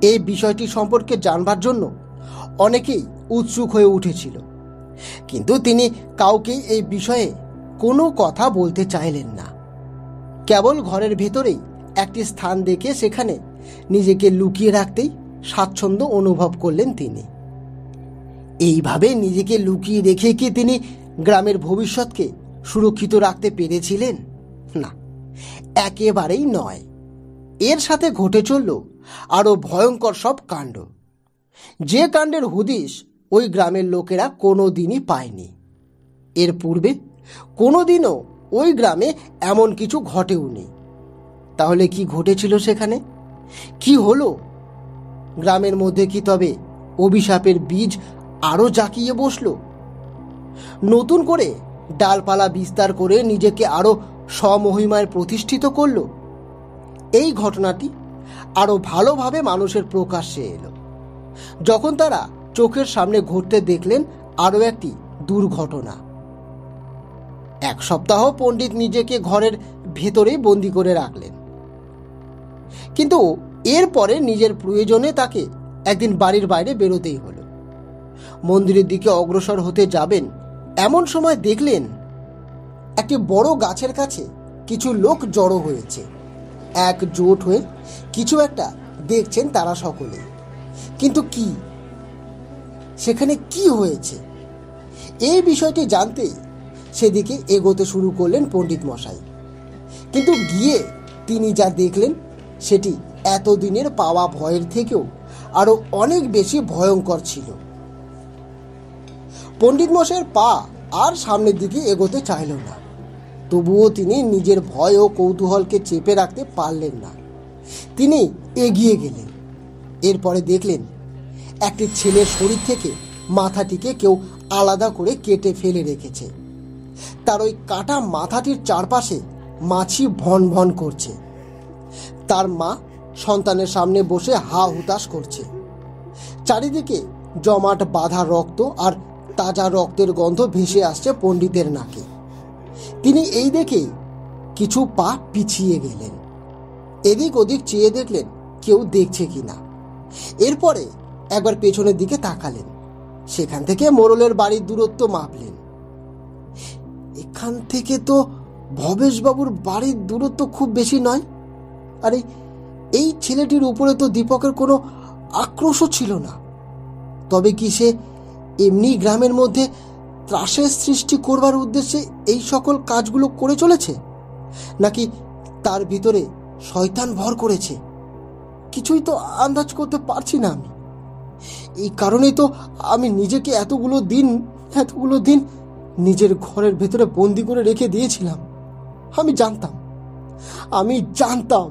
এই বিষয়টি সম্পর্কে জানবার জন্য অনেকেই উৎসুক হয়ে উঠেছিল। কিন্তু তিনি কাউকেই এই বিষয়ে কোনো কথা বলতে চাইলেন না। কেবল ঘরের ভেতরেই একটি স্থান দেখে সেখানে নিজেকে লুকিয়ে রাখতেই স্বাচ্ছন্দ্য অনুভব করলেন তিনি। এইভাবে নিজেকে লুকিয়ে রেখে কি তিনি গ্রামের ভবিষ্যৎকে সুরক্ষিত রাখতে পেরেছিলেন? না, একেবারেই নয়। এর সাথে ঘটে চলল আরো ভয়ঙ্কর সব কাণ্ড, যে কাণ্ডের হুদিস ওই গ্রামের লোকেরা কোনোদিনই পায়নি। এর পূর্বে কোনোদিনও ওই গ্রামে এমন কিছু ঘটেওনি। তাহলে কি ঘটেছিল সেখানে? কি হলো? গ্রামের মধ্যে কি তবে অভিশাপের বীজ আরো জাঁকিয়ে বসলো? নতুন করে ডালপালা বিস্তার করে নিজেকে আরো স্বমহিমায় প্রতিষ্ঠিত করলো? এই ঘটনাটি আরো ভালোভাবে মানুষের প্রকাশ্যে এলো যখন তারা চোখের সামনে ঘটতে দেখলেন আরো একটি দুর্ঘটনা। এক সপ্তাহ পণ্ডিত নিজেকে ঘরের ভেতরেই বন্দি করে রাখলেন। কিন্তু এরপরে নিজের প্রয়োজনে তাকে একদিন বাড়ির বাইরে বেরোতেই হলো। মন্দিরের দিকে অগ্রসর হতে যাবেন এমন সময় দেখলেন একটি বড় গাছের কাছে কিছু লোক জড়ো হয়েছে। একজোট হয়ে কিছু একটা দেখছেন তারা সকলে। কিন্তু কি সেখানে কি হয়েছে এই বিষয়টি জানতে সেদিকে এগোতে শুরু করলেন পণ্ডিত মশাই। কিন্তু গিয়ে তিনি যা দেখলেন সেটি এতদিনের পাওয়া ভয়ের থেকেও আরো অনেক বেশি ভয়ঙ্কর ছিল। পণ্ডিত মশাইয়ের পা আর সামনের দিকে এগোতে চাইল না, তবুও তিনি নিজের ভয় ও কৌতূহলকে চেপে রাখতে পারলেন না। তিনি এগিয়ে গেলেন। এরপরে দেখলেন একটি ছেলের শরীর থেকে মাথাটিকে কেউ আলাদা করে কেটে ফেলে রেখেছে। তার ওই কাটা মাথাটির চারপাশে মাছি ভন ভন করছে। তার মা সন্তানের সামনে বসে হা হুতাশ করছে। চারিদিকে জমাট বাঁধা রক্ত আর তাজা রক্তের গন্ধ ভেসে আসছে পণ্ডিতের নাকে। তিনি এই দেখে কিছু পা পিছিয়ে গেলেন। এদিক ওদিক চেয়ে দেখলেন কেউ দেখছে কিনা। এরপরে একবার পেছনের দিকে তাকালেন। সেখান থেকে মোড়লের বাড়ির দূরত্ব মাপলেন। এখান থেকে তো ভবেশবাবুর বাড়ির দূরত্ব খুব বেশি নয়। আরে এই ছেলেটির উপরে তো দীপকের কোনো আক্রোশও ছিল না। তবে কি সে এমনি গ্রামের মধ্যে ত্রাসের সৃষ্টি করবার উদ্দেশ্যে এই সকল কাজগুলো করে চলেছে, নাকি তার ভিতরে শয়তান ভর করেছে? কিছুই তো আন্দাজ করতে পারছি না আমি। এই কারণেই তো আমি নিজেকে এতগুলো দিন নিজের ঘরের ভেতরে বন্দি করে রেখে দিয়েছিলাম। আমি জানতাম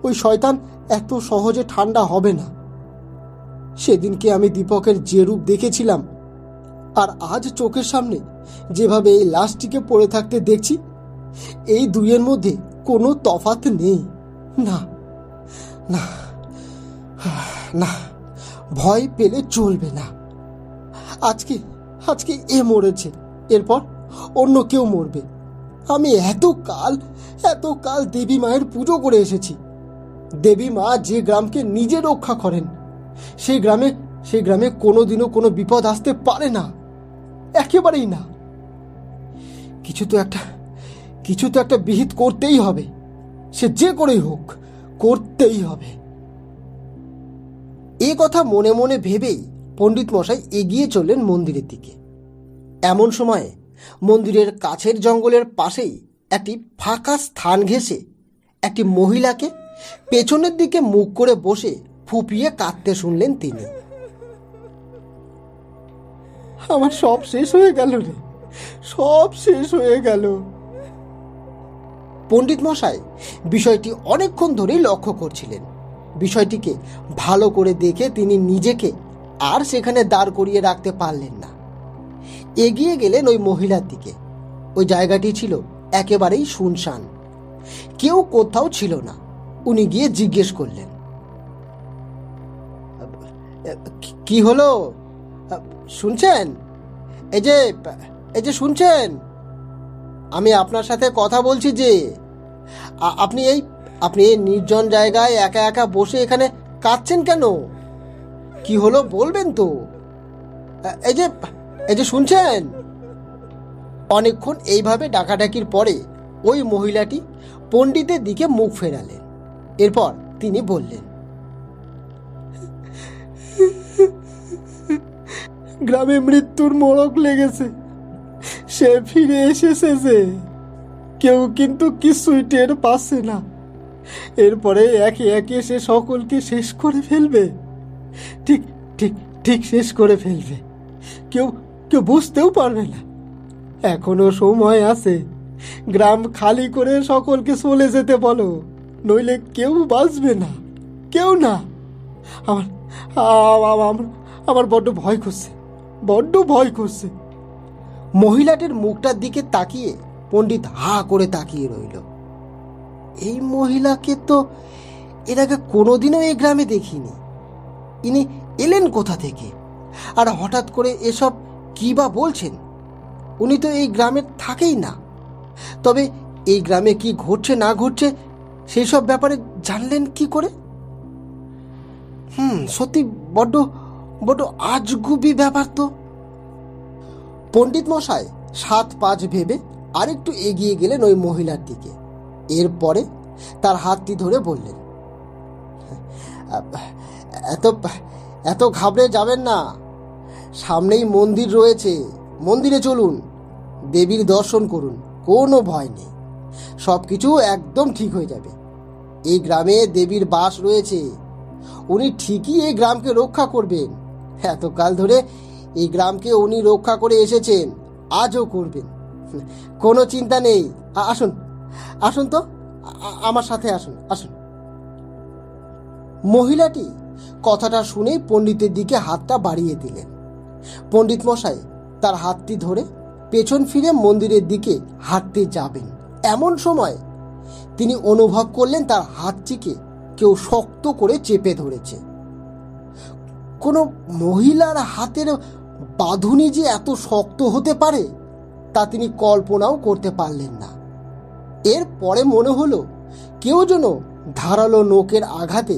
ওই শয়তান এত সহজে ঠান্ডা হবে না। সেদিনকে আমি দীপকের যে রূপ দেখেছিলাম আর আজ চোখের সামনে যেভাবে এই লাশটিকে পড়ে থাকতে দেখছি, এই দুইয়ের মধ্যে কোনো তফাৎ নেই। না না না, ভয় পেলে চলবে না। আজকে এ মরেছে, এরপর অন্য কেউ মরবে। আমি এত কাল দেবী মায়ের পুজো করে এসেছি। দেবী মা যে গ্রামকে নিজে রক্ষা করেন, সেই গ্রামে কোনোদিনও কোনো বিপদ আসতে পারে না, একেবারেই না। কিছু তো একটা বিহিত করতেই হবে, সে যে করেই হোক করতেই হবে। এ কথা মনে মনে ভেবেই পণ্ডিত মশাই এগিয়ে চললেন মন্দিরের দিকে। এমন সময়ে মন্দিরের কাছের জঙ্গলের পাশেই একটি ফাঁকা স্থান ঘেঁষে একটি মহিলাকে পেছনের দিকে মুখ করে বসে ফুপিয়ে কাঁদতে শুনলেন তিনি। আমার সব শেষ হয়ে গেল রে, সব শেষ হয়ে গেল। পণ্ডিত মশাই বিষয়টি অনেকক্ষণ ধরেই লক্ষ্য করছিলেন। বিষয়টিকে ভালো করে দেখে তিনি নিজেকে আর সেখানে দাঁড় করিয়ে রাখতে পারলেন না। এগিয়ে গেলেন ওই মহিলার দিকে। ওই জায়গাটি ছিল একেবারেই শুনশান, কেউ কোথাও ছিল না। উনি গিয়ে জিজ্ঞেস করলেন, কি হলো, শুনছেন? এই যে শুনছেন, আমি আপনার সাথে কথা বলছি যে। আপনি এই নির্জন জায়গায় একা একা বসে এখানে কাঁদছেন কেন? কি হলো বলবেন তো? এই যে শুনছেন? অনেকক্ষণ এইভাবে ডাকাডাকির পরে ওই মহিলাটি পণ্ডিতের দিকে মুখ ফেরালেন। এরপর তিনি বললেন, গ্রামে মৃত্যুর মোড়ক লেগেছে, সে ফিরে এসেছে। কেউ কিন্তু কিছুই টের পাচ্ছে না। এরপরে একে একে সে সকলকে শেষ করে ফেলবে। ঠিক ঠিক ঠিক শেষ করে ফেলবে। কেউ বুঝতেও পারবে না। এখনো সময় আছে। গ্রাম খালি করে সকলকে চলে যেতে বলো, নইলে কেউ বাঁচবে না, কেউ না। আমার বড্ড ভয় করছে। মহিলাটির মুখটার দিকে তাকিয়ে পণ্ডিত হা করে তাকিয়ে রইল। এই মহিলাকে তো এর আগে কোনোদিনও এই গ্রামে দেখিনি। ইনি এলেন কোথা থেকে? আর হঠাৎ করে এসব কি বা বলছেন? উনি তো এই গ্রামে থাকেই না। তবে এই গ্রামে কি ঘটছে না ঘটছে সেই সব ব্যাপারে জানলেন কি করে? সত্যি বড্ড বড্ড আজগুবি ব্যাপার তো। পণ্ডিত মশাই 7-5 ভেবে আরেকটু এগিয়ে গেলেন ওই মহিলার দিকে। এরপরে তার হাতটি ধরে বললেন, এত এত ঘাবড়ে যাবেন না, সামনেই মন্দির রয়েছে, মন্দিরে চলুন, দেবীর দর্শন করুন, কোনো ভয় নেই, সব কিছু একদম ঠিক হয়ে যাবে। এই গ্রামে দেবীর বাস রয়েছে, উনি ঠিকই এই গ্রামকে রক্ষা করবেন। এতকাল ধরে এই গ্রামকে উনি রক্ষা করে এসেছেন, আজও করবেন, কোনো চিন্তা নেই। আসুন আসুন তো, আমার সাথে আসুন আসুন। মহিলাটি কথাটা শুনেই পণ্ডিতের দিকে হাতটা বাড়িয়ে দিলেন। পণ্ডিত মশাই তার হাতটি ধরে পেছন ফিরে মন্দিরের দিকে হাঁটতে যাবেন, এমন সময় তিনি অনুভব করলেন তার হাতটিকে কেউ শক্ত করে চেপে ধরেছে। কোনো মহিলার হাতের বাঁধুনি যে এত শক্ত হতে পারে তা তিনি কল্পনাও করতে পারলেন না। এরপরে মনে হলো কেউ যেন ধারালো নখের আঘাতে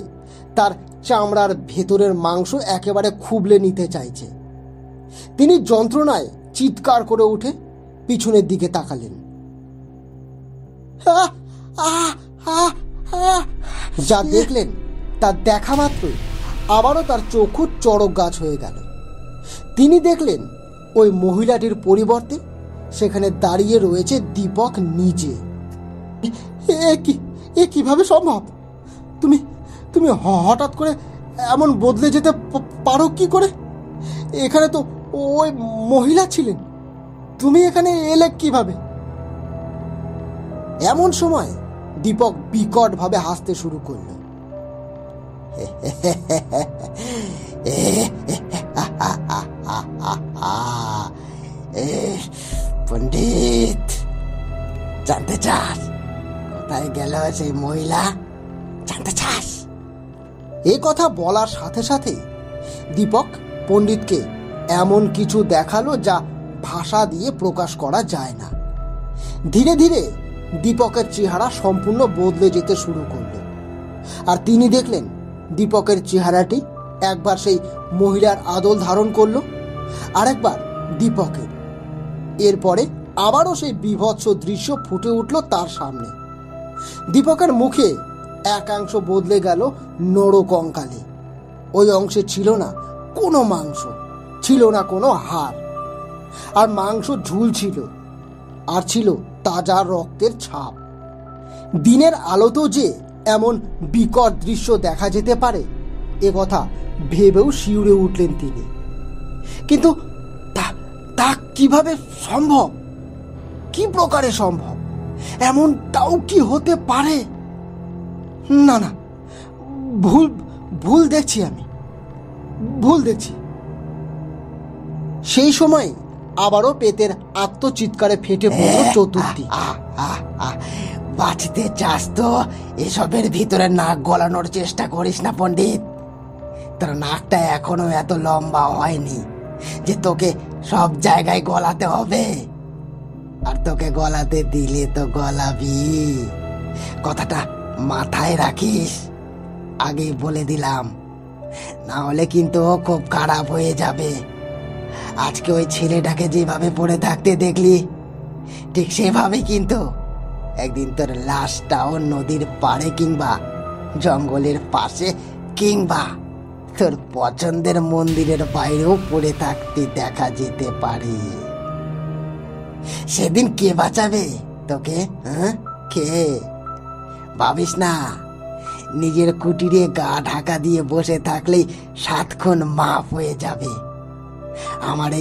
তার চামড়ার ভেতরের মাংস একেবারে খুবলে নিতে চাইছে। তিনি যন্ত্রণায় চিৎকার করে উঠে পিছনের দিকে তাকালেন। যা দেখলেন তা দেখা মাত্রই আবারও তার চক্ষু চড়ক গাছ হয়ে গেল। তিনি দেখলেন ওই মহিলাটির পরিবর্তে সেখানে দাঁড়িয়ে রয়েছে দীপক নিজে। এ কিভাবে সম্ভব? তুমি তুমি হঠাৎ করে এমন বদলে যেতে পারো কি করে? এখানে তো ওই মহিলা ছিলেন, তুমি এখানে এলে কিভাবে? এমন সময় দীপক বিকট ভাবে হাসতে শুরু করল। পণ্ডিত, জানতে চাস কোথায় গেল সেই মহিলা? জানতে চাস? এই কথা বলার সাথে সাথে দীপক পণ্ডিতকে এমন কিছু দেখালো যা ভাষা দিয়ে প্রকাশ করা যায় না। ধীরে ধীরে দীপকের চেহারা সম্পূর্ণ বদলে যেতে শুরু করলো, আর তিনি দেখলেন দীপকের চেহারাটি একবার সেই মহিলার আদল ধারণ করলো, আরেকবার দীপকের। এরপরে আবারও সেই বীভৎস দৃশ্য ফুটে উঠল তার সামনে। দীপকের মুখে একাংশ বদলে গেল নরকঙ্কালে। ওই অংশে ছিল না কোনো মাংস, ছিল না কোনো হাড়, আর মাংস ঝুলছিল, আর ছিল তাজা রক্তের ছাপ। দিনের আলোতেও যে এমন বিকট দৃশ্য দেখা যেতে পারে এ কথা ভেবেও শিউরে উঠলেন তিনি। কিন্তু তা কিভাবে সম্ভব? কি প্রকারে সম্ভব? এমনটাও কি হতে পারে? না না, ভুল দেখছি, আমি ভুল দেখছি। সেই সময় আবারও পেটের আত্মচিৎকারে ফেটে পড়ল চতুর্দিক। বাঁচতে চাস তো এসবের ভিতরে নাক গলানোর চেষ্টা করিস না পণ্ডিত। তোর নাকটা এখনো এত লম্বা হয়নি যে তোকে সব জায়গায় গলাতে হবে, আর তোকে গলাতে দিলে তো গলাবি। কথাটা মাথায় রাখিস, আগেই বলে দিলাম, না হলে কিন্তু খুব খারাপ হয়ে যাবে। আজকে ওই ছেলেটাকে যেভাবে পড়ে থাকতে দেখলি, ঠিক সেভাবে কিন্তু একদিন তোর লাশটাও নদীর পাড়ে কিংবা জঙ্গলের পাশে কিংবা তোর পছন্দের মন্দিরের বাইরেও পড়ে থাকতে দেখা যেতে পারে। সেদিন কে বাঁচাবে তোকে? কে? ভাবিস না নিজের কুটিরে গা ঢাকা দিয়ে বসে থাকলেই 7 খুন মাফ হয়ে যাবে। আমার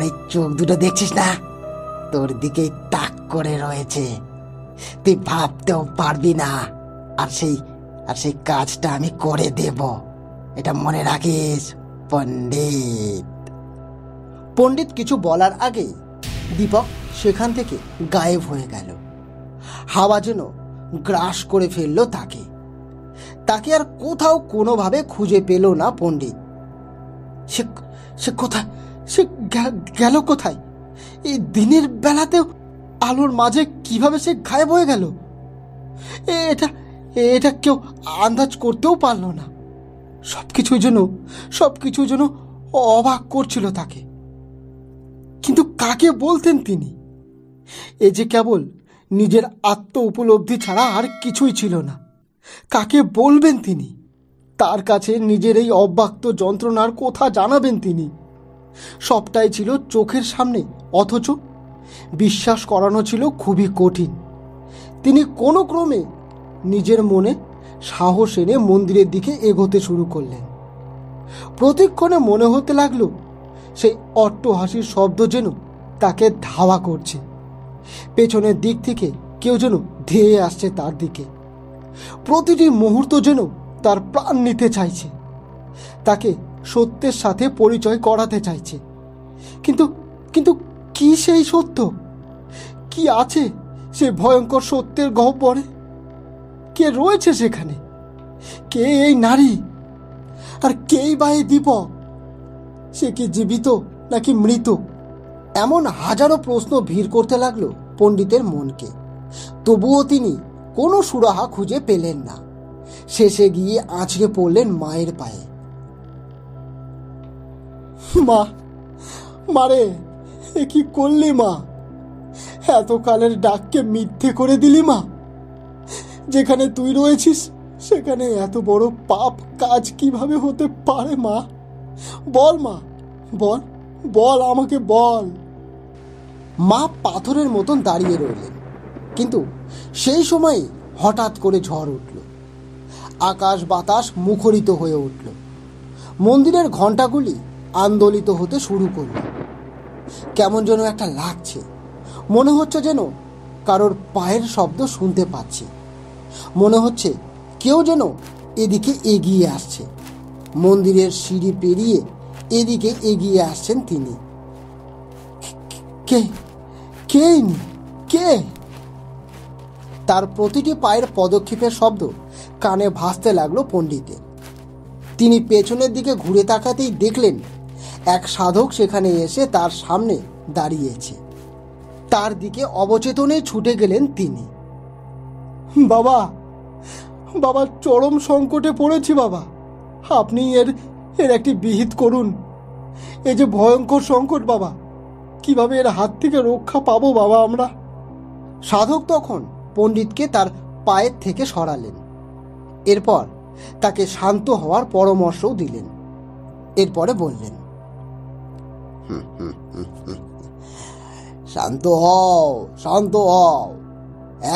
এই চোখ দুটো দেখছিস না, তোর দিকেই তাক করে রয়েছে। তুই ভাবতেও পারবি না, আর সেই কাজটা আমি করে দেব, এটা মনে রাখিস পণ্ডিত। পণ্ডিত কিছু বলার আগে দীপক সেখান থেকে গায়েব হয়ে গেল। হাওয়া যেন গ্রাস করে ফেলল তাকে। তাকে আর কোথাও কোনোভাবে খুঁজে পেল না পণ্ডিত। সে কোথায়? সে গেল কোথায়? এই দিনের বেলাতেও আলোর মাঝে কিভাবে সে গায়েব হয়ে গেল? এটা কেউ আন্দাজ করতেও পারল না। সবকিছুই যেন অবাক করছিল তাকে। কিন্তু কাকে বলতেন তিনি? এ যে কেবল নিজের আত্ম উপলব্ধি ছাড়া আর কিছুই ছিল না। কাকে বলবেন তিনি? তার কাছে নিজের এই অব্যক্ত যন্ত্রণার কথা জানাবেন তিনি? সবটাই ছিল চোখের সামনে, অথচ বিশ্বাস করানো ছিল খুবই কঠিন। তিনি কোনো ক্রমে নিজের মনে সাহস এনে মন্দিরের দিকে এগোতে শুরু করলেন। প্রতিক্ষণে মনে হতে লাগলো সেই অট্টহাসির শব্দ যেন তাকে ধাওয়া করছে। পেছনের দিক থেকে কেউ যেন ধেয়ে আসছে তার দিকে। প্রতিটি মুহূর্ত যেন তার প্রাণ নিতে চাইছে, তাকে সত্যের সাথে পরিচয় করাতে চাইছে। কিন্তু কিন্তু কি সেই সত্য? কি আছে সে ভয়ঙ্কর সত্যের গহ্বরে? কে রয়েছে সেখানে? কে এই নারী? আর কেই বা এই দীপক? সে কি জীবিত নাকি মৃত? এমন হাজারো প্রশ্ন ভিড় করতে লাগলো পণ্ডিতের মনকে। তবুও তিনি কোনো সুরাহা খুঁজে পেলেন না। শেষে গিয়ে আছড়ে পড়লেন মায়ের পায়ে। মা, মারে, এ কি করলি মা? এতকালের ডাককে মিথ্যে করে দিলি মা। যেখানে তুই রয়েছিস সেখানে এত বড় পাপ কাজ কিভাবে হতে পারে মা? বল মা, বল বল, আমাকে বল। মা পাথরের মতন দাঁড়িয়ে রইলেন। কিন্তু সেই সময় হঠাৎ করে ঝড় উঠল। আকাশ বাতাস মুখরিত হয়ে উঠল। মন্দিরের ঘণ্টাগুলি আন্দোলিত হতে শুরু করল। কেমন যেন একটা লাগছে। মনে হচ্ছে যেন কারোর পায়ের শব্দ শুনতে পাচ্ছি। মনে হচ্ছে কেউ যেন এদিকে এগিয়ে আসছে। মন্দিরের সিঁড়ি পেরিয়ে এদিকে এগিয়ে আসছেন তিনি। কে কে কে? তার প্রতিটি পায়ের পদক্ষেপের শব্দ কানে ভাসতে লাগলো পণ্ডিতের। তিনি পেছনের দিকে ঘুরে তাকাতেই দেখলেন এক সাধক সেখানে এসে তার সামনে দাঁড়িয়েছে। তার দিকে অবচেতনে ছুটে গেলেন তিনি। বাবা, বাবা, চরম সংকটে পড়েছি বাবা। আপনি এর একটি বিহিত করুন। এ যে ভয়ঙ্কর সংকট বাবা, কিভাবে এর হাত থেকে রক্ষা পাবো বাবা আমরা? সাধক তখন পণ্ডিতকে তার পায়ের থেকে সরালেন। এরপর তাকে শান্ত হওয়ার পরামর্শও দিলেন। এরপরে বললেন, শান্ত হও, শান্ত হও,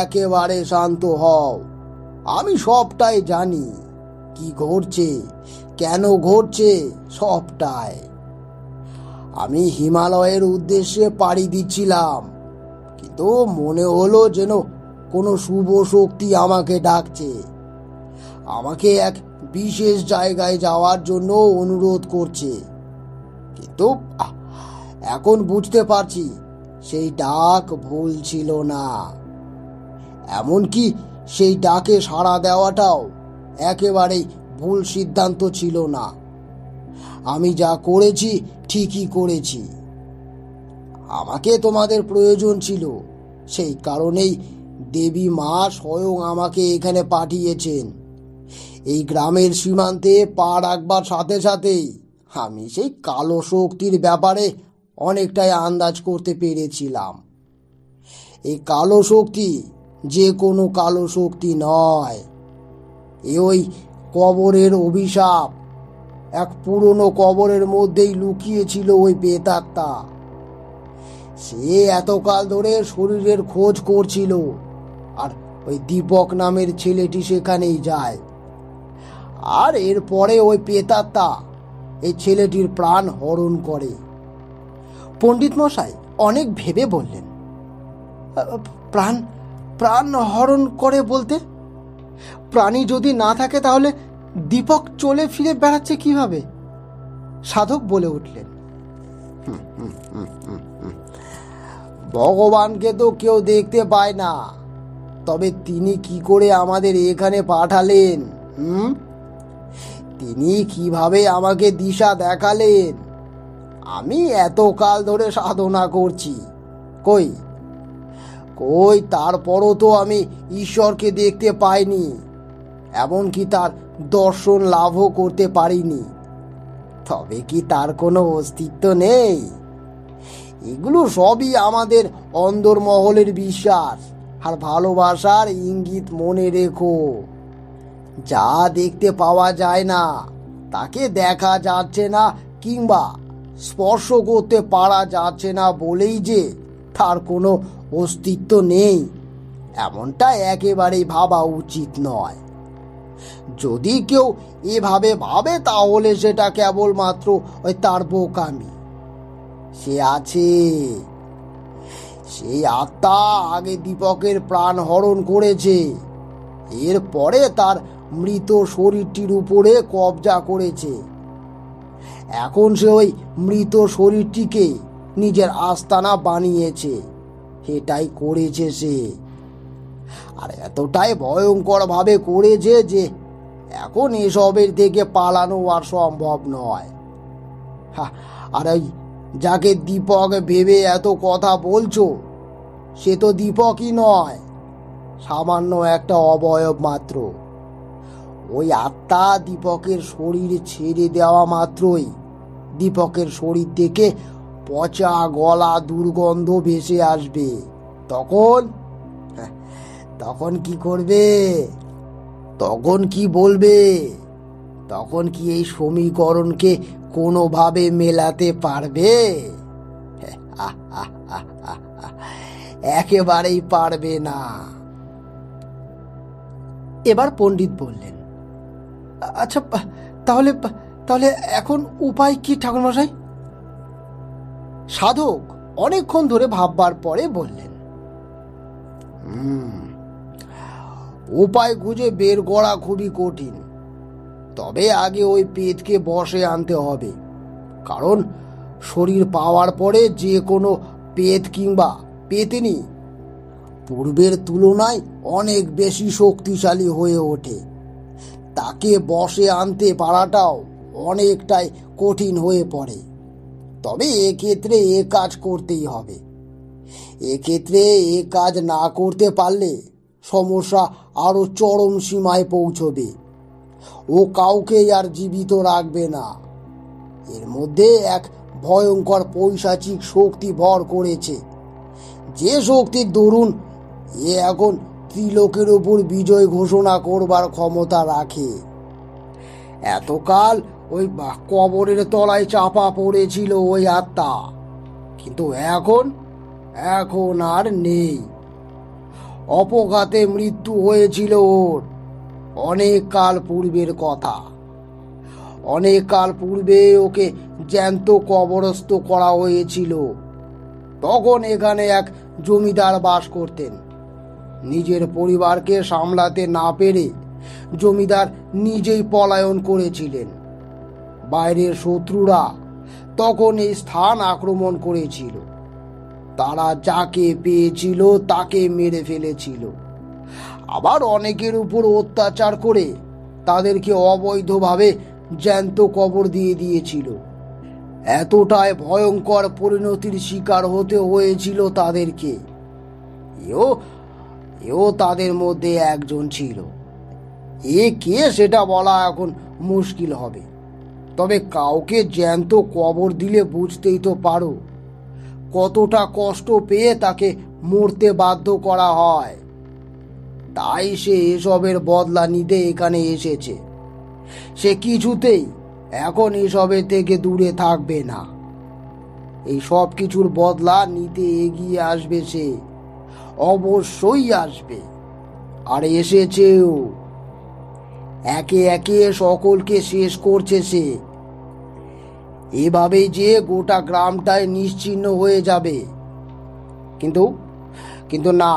একেবারে শান্ত হও। আমি সবটাই জানি, কি ঘটছে, কেন ঘটছে সবটাই। আমি হিমালয়ের উদ্দেশ্যে পাড়ি দিচ্ছিলাম, কিন্তু মনে হলো যেন কোনো শুভ শক্তি আমাকে ডাকছে, আমাকে এক বিশেষ জায়গায় যাওয়ার জন্য অনুরোধ করছে। কিন্তু এখন বুঝতে পারছি সেই ডাক ভুল ছিল না। এমনকি সেই ডাকে সাড়া দেওয়াটাও একেবারেই ভুল সিদ্ধান্ত ছিল না। আমি যা করেছি ঠিকই করেছি। আমাকে তোমাদের প্রয়োজন ছিল, সেই কারণেই দেবী মা স্বয়ং আমাকে এখানে পাঠিয়েছেন। এই গ্রামের সীমান্তে পা রাখবার সাথে সাথেই আমি সেই কালো শক্তির ব্যাপারে অনেকটাই আন্দাজ করতে পেরেছিলাম। এই কালো শক্তি যে কোনো কালো শক্তি নয়, ওই কবরের অভিশাপ। এক পুরনো কবরের মধ্যেই লুকিয়েছিল ওই প্রেতাত্মা। সে এতকাল ধরে শরীরের খোঁজ করছিল, আর ওই দীপক নামের ছেলেটি সেখানেই যায়। আর এরপরে ওই প্রেতাত্মা এই ছেলেটির প্রাণ হরণ করে। পণ্ডিত মশাই অনেক ভেবে বললেন, প্রাণ প্রাণ হরণ করে বলতে? প্রাণী যদি না থাকে তাহলে দীপক চলে ফিরে বেড়াচ্ছে কিভাবে? সাধক বলে উঠলেন, ভগবানকে তো কেউ দেখতে পায় না, তবে তিনি কি করে আমাদের এখানে পাঠালেন? তিনি কিভাবে আমাকে দিশা দেখালেন? আমি এতকাল ধরে সাধনা করছি, কই কই তারপরও তো আমি ঈশ্বরকে দেখতে পাইনি। এমনকি তার দর্শন লাভও করতে পারিনি। তবে কি তার কোনো অস্তিত্ব নেই? এগুলো সবই আমাদের অন্দরমহলের বিশ্বাস আর ভালোবাসার ইঙ্গিত। মনে রেখো, যা দেখতে পাওয়া যায় না, তাকে দেখা যাচ্ছে না কিংবা স্পর্শ করতে পারা যাচ্ছে না বলেই যে তার কোনো অস্তিত্ব নেই, এমনটা একেবারেই ভাবা উচিত নয়। যদি কেউ এভাবে ভাবে তাহলে সেটা কেবলমাত্র তার বোকামি। সে আছে, সেই আত্মা আগে দীপকের প্রাণ হরণ করেছে, এরপরে তার মৃত শরীরটির উপরে কবজা করেছে। এখন সে ওই মৃত শরীরটিকে নিজের আস্তানা বানিয়েছে। এটাই করেছে সে, আর এতটাই ভয়ঙ্কর ভাবে করেছে যে এখন এসবের থেকে পালানো আর সম্ভব নয়। আর ওই যাকে দীপক ভেবে এত কথা বলছো, সে তো দীপকই নয়, সামান্য একটা অবয়ব মাত্র। ওই আত্মা দীপকের শরীর ছেড়ে দেওয়া মাত্রই দীপকের শরীর থেকে পচা গলা দুর্গন্ধ ভেসে আসবে। তখন কি করবে? তখন কি বলবে? তখন কি এই সমীকরণকে কোনোভাবে মেলাতে পারবে? একেবারেই পারবে না। এবার পণ্ডিত বললেন, আচ্ছা, তাহলে তাহলে এখন উপায় কি ঠাকুরমশাই? সাধক অনেকক্ষণ ধরে ভাববার পরে বললেন, উপায় খুঁজে বের করা খুবই কঠিন। তবে আগে ওই পেটকে বশে আনতে হবে, কারণ শরীর পাওয়ার পরে যে কোনো পেট কিংবা পেতনি পূর্বের তুলনায় অনেক বেশি শক্তিশালী হয়ে ওঠে। তাকে বশে আনতে পারাটাও অনেকটাই কঠিন হয়ে পড়ে। তবে এক্ষেত্রে এ কাজ করতেই হবে। এক্ষেত্রে এ কাজ না করতে পারলে সমস্যা আরো চরম সীমায় পৌঁছবে। ও কাউকে আর জীবিত রাখবে না। এর মধ্যে এক ভয়ঙ্কর পৈশাচিক শক্তি ভর করেছে, যে শক্তির দরুন এ এখন ত্রিলোকের উপর বিজয় ঘোষণা করবার ক্ষমতা রাখে। এতকাল ওই কবরের তলায় চাপা পড়েছিল ওই আত্মা, কিন্তু এখন আর নেই। অপঘাতে মৃত্যু হয়েছিল ওর, অনেক কাল পূর্বের কথা। অনেক কাল পূর্বে ওকে জ্যান্ত কবরস্থ করা হয়েছিল। তখন এখানে এক জমিদার বাস করতেন। নিজের পরিবারকে সামলাতে না পেরে জমিদার নিজেই পলায়ন করেছিলেন। বাইরের শত্রুরা তখন এই স্থান আক্রমণ করেছিল। তারা যাকে পেয়েছিল তাকে মেরে ফেলেছিল। আবার অনেকের উপর অত্যাচার করে তাদেরকে অবৈধভাবে জ্যান্ত কবর দিয়ে দিয়েছিল। এতটাই ভয়ঙ্কর পরিণতির শিকার হতে হয়েছিল তাদেরকে। এও তাদের মধ্যে একজন ছিল। এ কে সেটা বলা এখন মুশকিল হবে। তবে কাউকে জ্যান্ত কবর দিলে বুঝতেই তো পারো কতটা কষ্ট পেয়ে তাকে মরতে বাধ্য করা হয়। তাই সে এসবের বদলা নিতে এখানে এসেছে। সে কিছুতেই এখন এসবের থেকে দূরে থাকবে না। এই সব কিছুর বদলা নিতে এগিয়ে আসবে সে, অবশ্যই আসবে। আর এসেছেও। একে একে সকলকে শেষ করছে সে। এভাবেই যে গোটা গ্রামটাই নিশ্চিহ্ন হয়ে যাবে। কিন্তু না,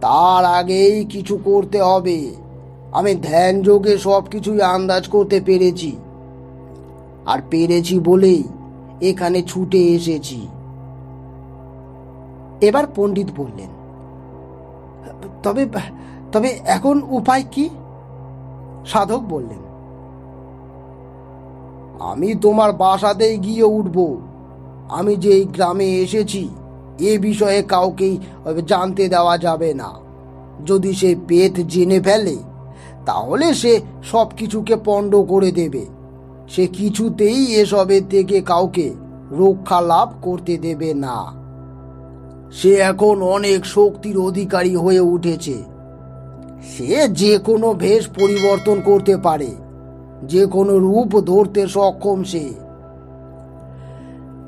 তার আগেই কিছু করতে হবে। আমি ধ্যান যোগে সব কিছুই আন্দাজ করতে পেরেছি, আর পেরেছি বলেই এখানে ছুটে এসেছি। এবার পণ্ডিত বললেন, তবে তবে এখন উপায় কি? সাধক বললেন, আমি তোমার বাসাতেই গিয়ে উঠব। আমি যে এই গ্রামে এসেছি এ বিষয়ে কাউকেই জানতে দেওয়া যাবে না। যদি সে পেট জেনে ফেলে তাহলে সে সব কিছুকে পণ্ড করে দেবে। সে কিছুতেই এসবের থেকে কাউকে রক্ষা লাভ করতে দেবে না। সে এখন অনেক শক্তির অধিকারী হয়ে উঠেছে। সে যে কোনো ভেষ পরিবর্তন করতে পারে, যে কোনো রূপ ধরতে সক্ষম সে।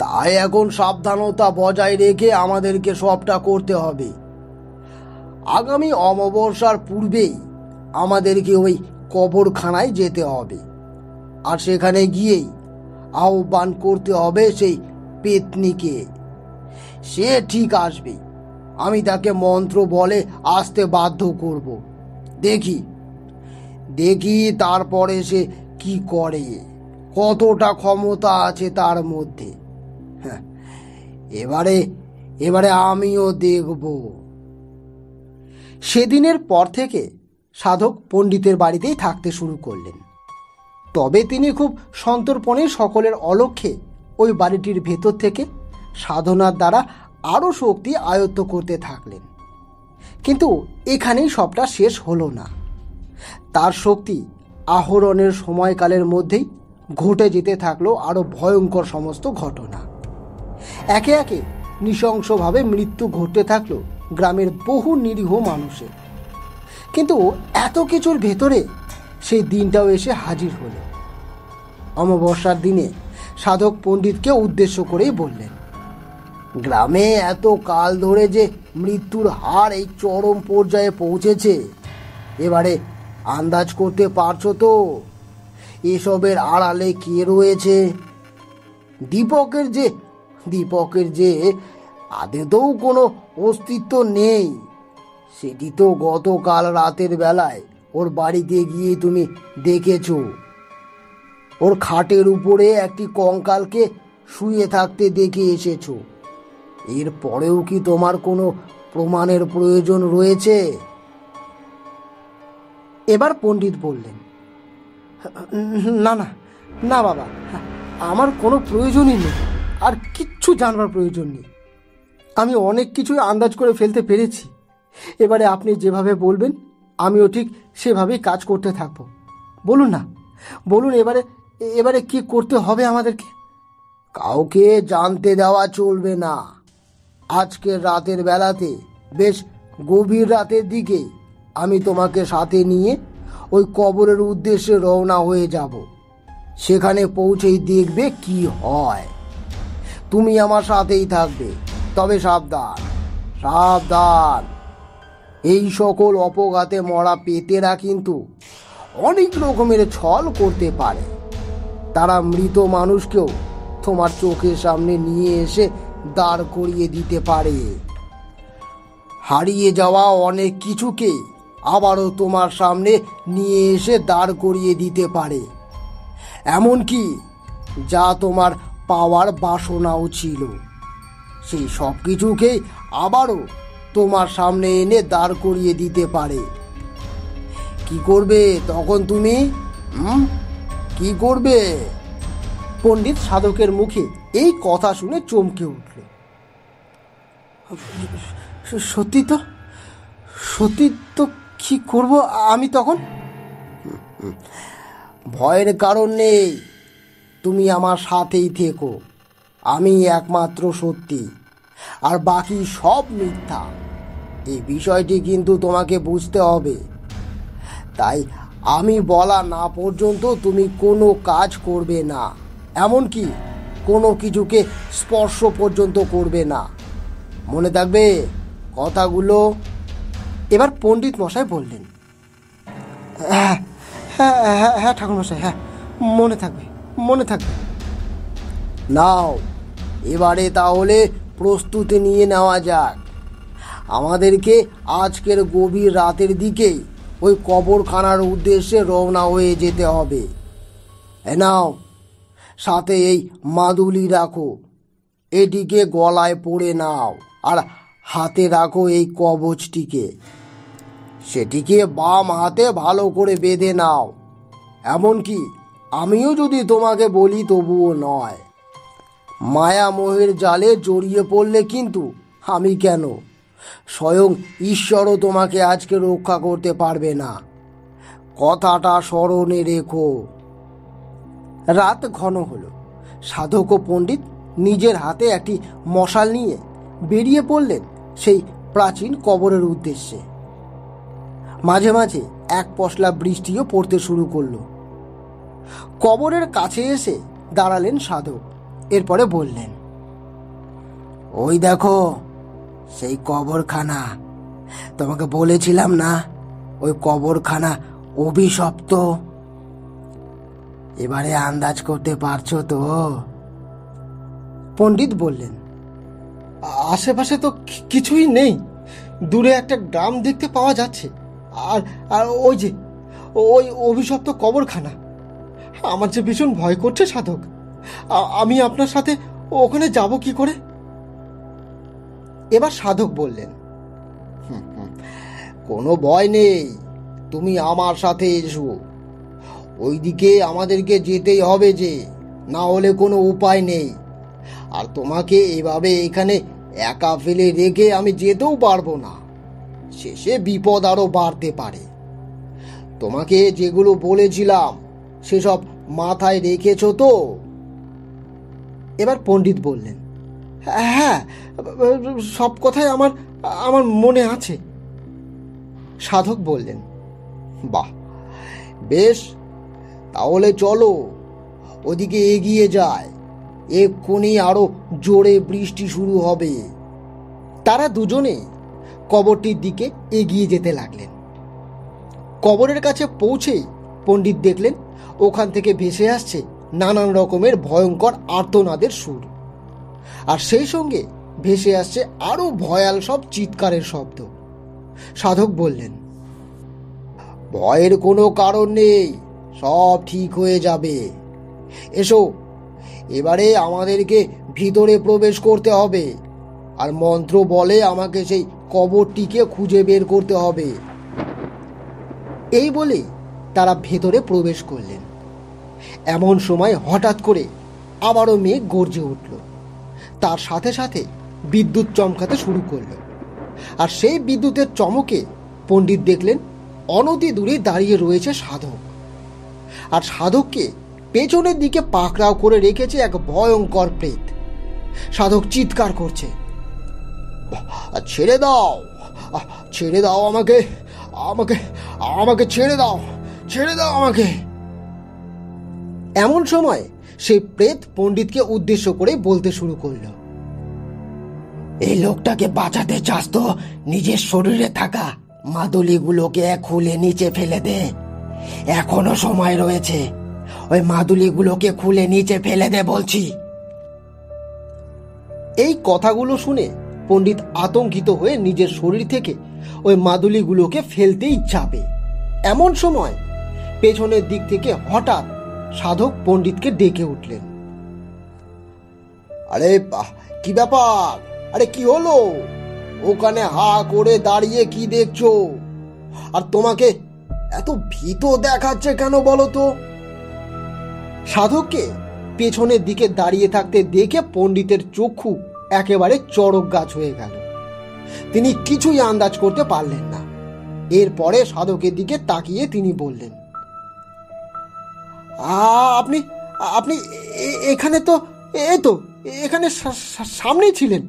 তাই এখন সাবধানতা বজায় রেখে আমাদেরকে সবটা করতে হবে। আগামী অমাবস্যার পূর্বেই আমাদেরকে ওই কবরখানায় যেতে হবে, আর সেখানে গিয়েই আহ্বান করতে হবে সেই পেতনিকে। সে ঠিক আসবে। আমি তাকে মন্ত্র বলে আসতে বাধ্য করব। দেখি দেখি তারপরে সে কি করে, কতটা ক্ষমতা আছে তার মধ্যে। হ্যাঁ, এবারে এবারে আমিও দেখব। সেদিনের পর থেকে সাধক পণ্ডিতের বাড়িতেই থাকতে শুরু করলেন। তবে তিনি খুব সন্তর্পণে সকলের অলক্ষ্যে ওই বাড়িটির ভেতর থেকে সাধনার দ্বারা আরও শক্তি আয়ত্ত করতে থাকলেন। কিন্তু এখানেই সবটা শেষ হলো না। তার শক্তি আহরণের সময়কালের মধ্যেই ঘটে যেতে থাকলো আরও ভয়ঙ্কর সমস্ত ঘটনা। একে একে নৃশংসভাবে মৃত্যু ঘটতে থাকলো গ্রামের বহু নিরীহ মানুষের। কিন্তু এত কিছুর ভেতরে সেই দিনটাও এসে হাজির হলো। অমাবস্যার দিনে সাধক পণ্ডিতকে উদ্দেশ্য করেই বললেন, গ্রামে এত কাল ধরে যে মৃত্যুর হার এই চরম পর্যায়ে পৌঁছেছে, এবারে আন্দাজ করতে পারছো তো এসবের আড়ালে কে রয়েছে? দীপকের যে আদতেও কোনো অস্তিত্ব নেই, সেটি তো গতকাল রাতের বেলায় ওর বাড়িতে গিয়ে তুমি দেখেছো। ওর খাটের উপরে একটি কঙ্কালকে শুয়ে থাকতে দেখে এসেছো। এর পরেও কি তোমার কোনো প্রমাণের প্রয়োজন রয়েছে? এবার পণ্ডিত বললেন, না না না বাবা, আমার কোনো প্রয়োজনই নেই, আর কিচ্ছু জানবার প্রয়োজন নেই। আমি অনেক কিছুই আন্দাজ করে ফেলতে পেরেছি। এবারে আপনি যেভাবে বলবেন আমিও ঠিক সেভাবেই কাজ করতে থাকব। বলুন না, বলুন এবারে কি করতে হবে আমাদেরকে? কাউকে জানতে দেওয়া চলবে না। আজকের রাতের বেলাতে, বেশ গভীর রাতের দিকে আমি তোমাকে সাথে নিয়ে ওই কবরের উদ্দেশ্যে রওনা হয়ে যাব। সেখানে পৌঁছেই দেখবে কি হয়। তুমি আমার সাথেই থাকবে, তবে সাবধান সাবধান। এই সকল অপঘাতে মরা পেতেরা কিন্তু অনেক রকমের ছল করতে পারে। তারা মৃত মানুষকেও তোমার চোখের সামনে নিয়ে এসে দাঁড় করিয়ে দিতে পারে। হারিয়ে যাওয়া অনেক কিছুকে আবারও তোমার সামনে নিয়ে এসে দাঁড় করিয়ে দিতে পারে, এমনকি যা তোমার পাওয়ার বাসনাও ছিল, সেই সব কিছুকেই আবারও তোমার সামনে এনে দাঁড় করিয়ে দিতে পারে। কি করবে তখন তুমি? কি করবে? পণ্ডিত সাধকের মুখে এই কথা শুনে চমকে উঠল। সত্যি তো কি করব আমি তখন? ভয়ের কারণ নেই, তুমি আমার সাথেই থেকো। আমি একমাত্র সত্যি, আর বাকি সব মিথ্যা। এই বিষয়টি কিন্তু তোমাকে বুঝতে হবে। তাই আমি বলা না পর্যন্ত তুমি কোনো কাজ করবে না, এমনকি কোনো কিছুকে স্পর্শ পর্যন্ত করবে না। মনে থাকবে কথাগুলো? এবার পণ্ডিত মশাই বললেন, হ্যাঁ হ্যাঁ হ্যাঁ হ্যাঁ ঠাকুরমশাই, হ্যাঁ মনে থাকবে। নাও, এবারে তাহলে প্রস্তুতি নিয়ে নেওয়া যাক। আমাদেরকে আজকের গভীর রাতের দিকেই ওই কবরখানার উদ্দেশ্যে রওনা হয়ে যেতে হবে। নাও, সাথে এই মাদুলি রাখো, এটিকে গলায় পরে নাও, আর হাতে রাখো এই কবচটিকে। সেটিকে বাম হাতে ভালো করে বেঁধে নাও। এমনকি আমিও যদি তোমাকে বলি তবুও নয়। মায়া মোহের জালে জড়িয়ে পড়লে কিন্তু আমি কেন, স্বয়ং ঈশ্বরও তোমাকে আজকে রক্ষা করতে পারবে না। কথাটা স্মরণে রেখো। রাত ঘন হলো। সাধক ও পণ্ডিত নিজের হাতে একটি মশাল নিয়ে বেরিয়ে পড়লেন সেই প্রাচীন কবরের উদ্দেশ্যে। মাঝে মাঝে এক পশলা বৃষ্টিও পড়তে শুরু করলো। কবরের কাছে এসে দাঁড়ালেন সাধক। এরপরে বললেন, ওই দেখো সেই কবরখানা। তোমাকে বলেছিলাম না ওই কবরখানা অভিশপ্ত। এবারে আন্দাজ করতে পারছো তো? পণ্ডিত বললেন, আশেপাশে তো কিছুই নেই। দূরে একটা গ্রাম দেখতে পাওয়া যাচ্ছে, আর আর ওই যে ওই অভিশপ্ত কবরখানা। আমার যে ভীষণ ভয় করছে সাধক। আমি আপনার সাথে ওখানে যাব কি করে? এবার সাধক বললেন, কোনো ভয় নেই, তুমি আমার সাথে এসো। ওইদিকে আমাদেরকে যেতেই হবে, যে না হলে কোনো উপায় নেই। আর তোমাকে এভাবে এখানে একা ফেলে রেখে আমি যেতেও পারবো না। শেষে বিপদ আরো বাড়তে পারে। তোমাকে যেগুলো বলেছিলাম সেসব মাথায় রেখেছো তো? এবার পণ্ডিত বললেন, হ্যাঁ, সব কথাই আমার আমার মনে আছে। সাধক বললেন, বাহ, বেশ, তাহলে চলো ওদিকে এগিয়ে যায়। এক্ষুনি আরো জোরে বৃষ্টি শুরু হবে। তারা দুজনেই কবরটির দিকে এগিয়ে যেতে লাগলেন। কবরের কাছে পৌঁছেই পণ্ডিত দেখলেন ওখান থেকে ভেসে আসছে নানান রকমের ভয়ঙ্কর আর্তনাদের সুর, আর সেই সঙ্গে ভেসে আসছে আরো ভয়াল সব চিৎকারের শব্দ। সাধক বললেন, ভয়ের কোনো কারণ নেই, সব ঠিক হয়ে যাবে। এসো, এবারে আমাদেরকে ভিতরে প্রবেশ করতে হবে, আর মন্ত্র বলে আমাকে সেই কবরটিকে খুঁজে বের করতে হবে। এই বলে তারা ভেতরে প্রবেশ করলেন। এমন সময় হঠাৎ করে আবারও মেঘ গর্জে উঠল। তার সাথে সাথে বিদ্যুৎ চমকাতে শুরু করলো। আর সেই বিদ্যুতের চমকে পণ্ডিত দেখলেন অনতি দূরে দাঁড়িয়ে রয়েছে সাধক। আর সাধককে পেছনের দিকে পাকড়াও করে রেখেছে এক ভয়ঙ্কর প্রেত। সাধক চিৎকার করছে, ছেড়ে দাও, ছেড়ে দাও আমাকে, আমাকে আমাকে ছেড়ে দাও, ছেড়ে দাও আমাকে। এমন সময় সেই প্রেত পণ্ডিতকে উদ্দেশ্য করে বলতে শুরু করলো, এই লোকটাকে বাঁচাতে চাস তো নিজের শরীরে থাকা মাদুলিগুলোকে খুলে নিচে ফেলে দে। এখনো সময় রয়েছে, ওই মাদুলিগুলোকে খুলে নিচে ফেলে দে বলছি। এই কথাগুলো শুনে পণ্ডিত আতঙ্কিত হয়ে নিজের শরীর থেকে ওই মাদুলিগুলোকে ফেলতেই যাবে। এমন সময় পেছনের দিক থেকে হঠাৎ সাধক পণ্ডিতকে ডেকে উঠলেন, আরে কি ব্যাপার? আরে কি হলো? ওখানে হা করে দাঁড়িয়ে কি দেখছো? আর তোমাকে এত ভীত দেখাচ্ছে কেন বলো তো? সাধককে পেছনের দিকে দাঁড়িয়ে থাকতে দেখে পণ্ডিতের চক্ষু একেবারে চড়ক গাছ হয়ে গেল। তিনি কিছুই আন্দাজ করতে পারলেন না। এরপরে সাধকের দিকে তাকিয়ে তিনি বললেন, আপনি আপনি এখানে তো, এই তো এখানে সামনেই ছিলেন।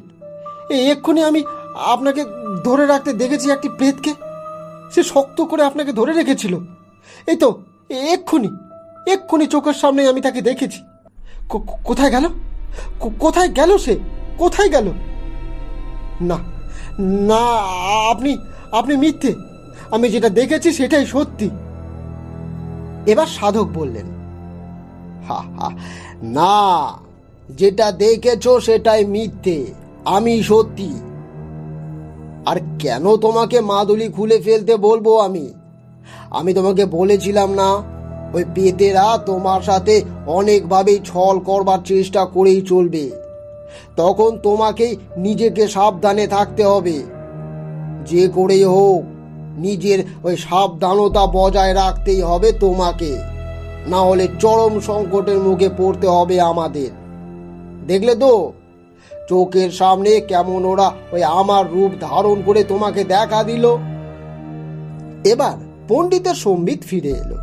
এক্ষুনি আমি আপনাকে ধরে রাখতে দেখেছি একটি প্রেতকে। সে শক্ত করে আপনাকে ধরে রেখেছিল। এই তো এক্ষুনি এক্ষুনি চোখের সামনে আমি তাকে দেখেছি। কোথায় গেল? কোথায় গেল সে? কোথায় গেল? না না, আপনি আপনি মিথ্যে। আমি যেটা দেখেছি সেটাই সত্যি। এবার সাধক বললেন, হা হা, না, যেটা দেখেছো সেটাই মিথ্যে, আমি সত্যি। আর কেন তোমাকে মাদুলি খুলে ফেলতে বলবো? আমি তোমাকে বলেছিলাম না, ওই পেতেরা তোমার সাথে অনেকভাবেই ছল করবার চেষ্টা করেই চলবে। তখন তোমাকেই নিজেকে সাবধানে থাকতে হবে। যে করেই হোক নিজের ওই সাবধানতা বজায় রাখতেই হবে তোমাকে, না হলে চরম সংকটের মুখে পড়তে হবে আমাদের। দেখলে তো চোখের সামনে কেমন ওরা ওই আমার রূপ ধারণ করে তোমাকে দেখা দিল। এবার পণ্ডিতের সম্বিত ফিরে এলো।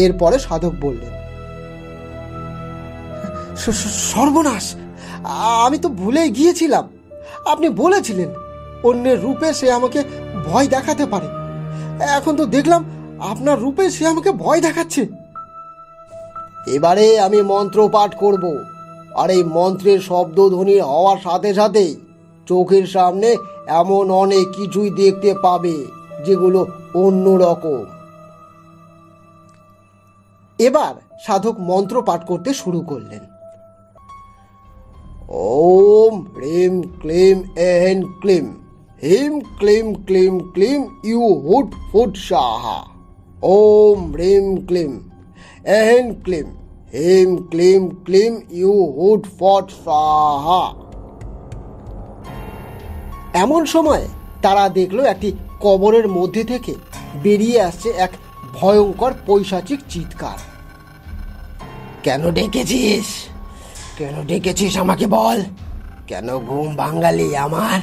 এরপরে সাধক বললেন, সর্বনাশ, আমি তো ভুলেই গিয়েছিলাম। আপনি বলেছিলেন অন্যের রূপে সে আমাকে ভয় দেখাতে পারে। এখন তো দেখলাম আপনার রূপে সে আমাকে ভয় দেখাচ্ছে। এবারে আমি মন্ত্র পাঠ করব, আর এই মন্ত্রের শব্দধ্বনি হওয়ার সাথে সাথেই চোখের সামনে এমন অনেক কিছুই দেখতে পাবে যেগুলো অন্য রকম। এবার সাধক মন্ত্র পাঠ করতে শুরু করলেন। ওম হ্রিম ক্লিম এহেন ক্লিম, হিম ক্লিম ক্লিম ক্লিম ইউ হুট ফুট সাহা। ওম হ্রিম ক্লিম এহেন ক্লিম, হিম ক্লিম ক্লিম ইউ হুট ফট সাহা। এমন সময় তারা দেখলো একটি কবরের মধ্যে থেকে বেরিয়ে আসছে এক ভয়ঙ্কর পৈশাচিক চিৎকার। কেন ডেকেছিস? কেন ডেকেছিস আমাকে বল? কেন ঘুম ভাঙালি আমার?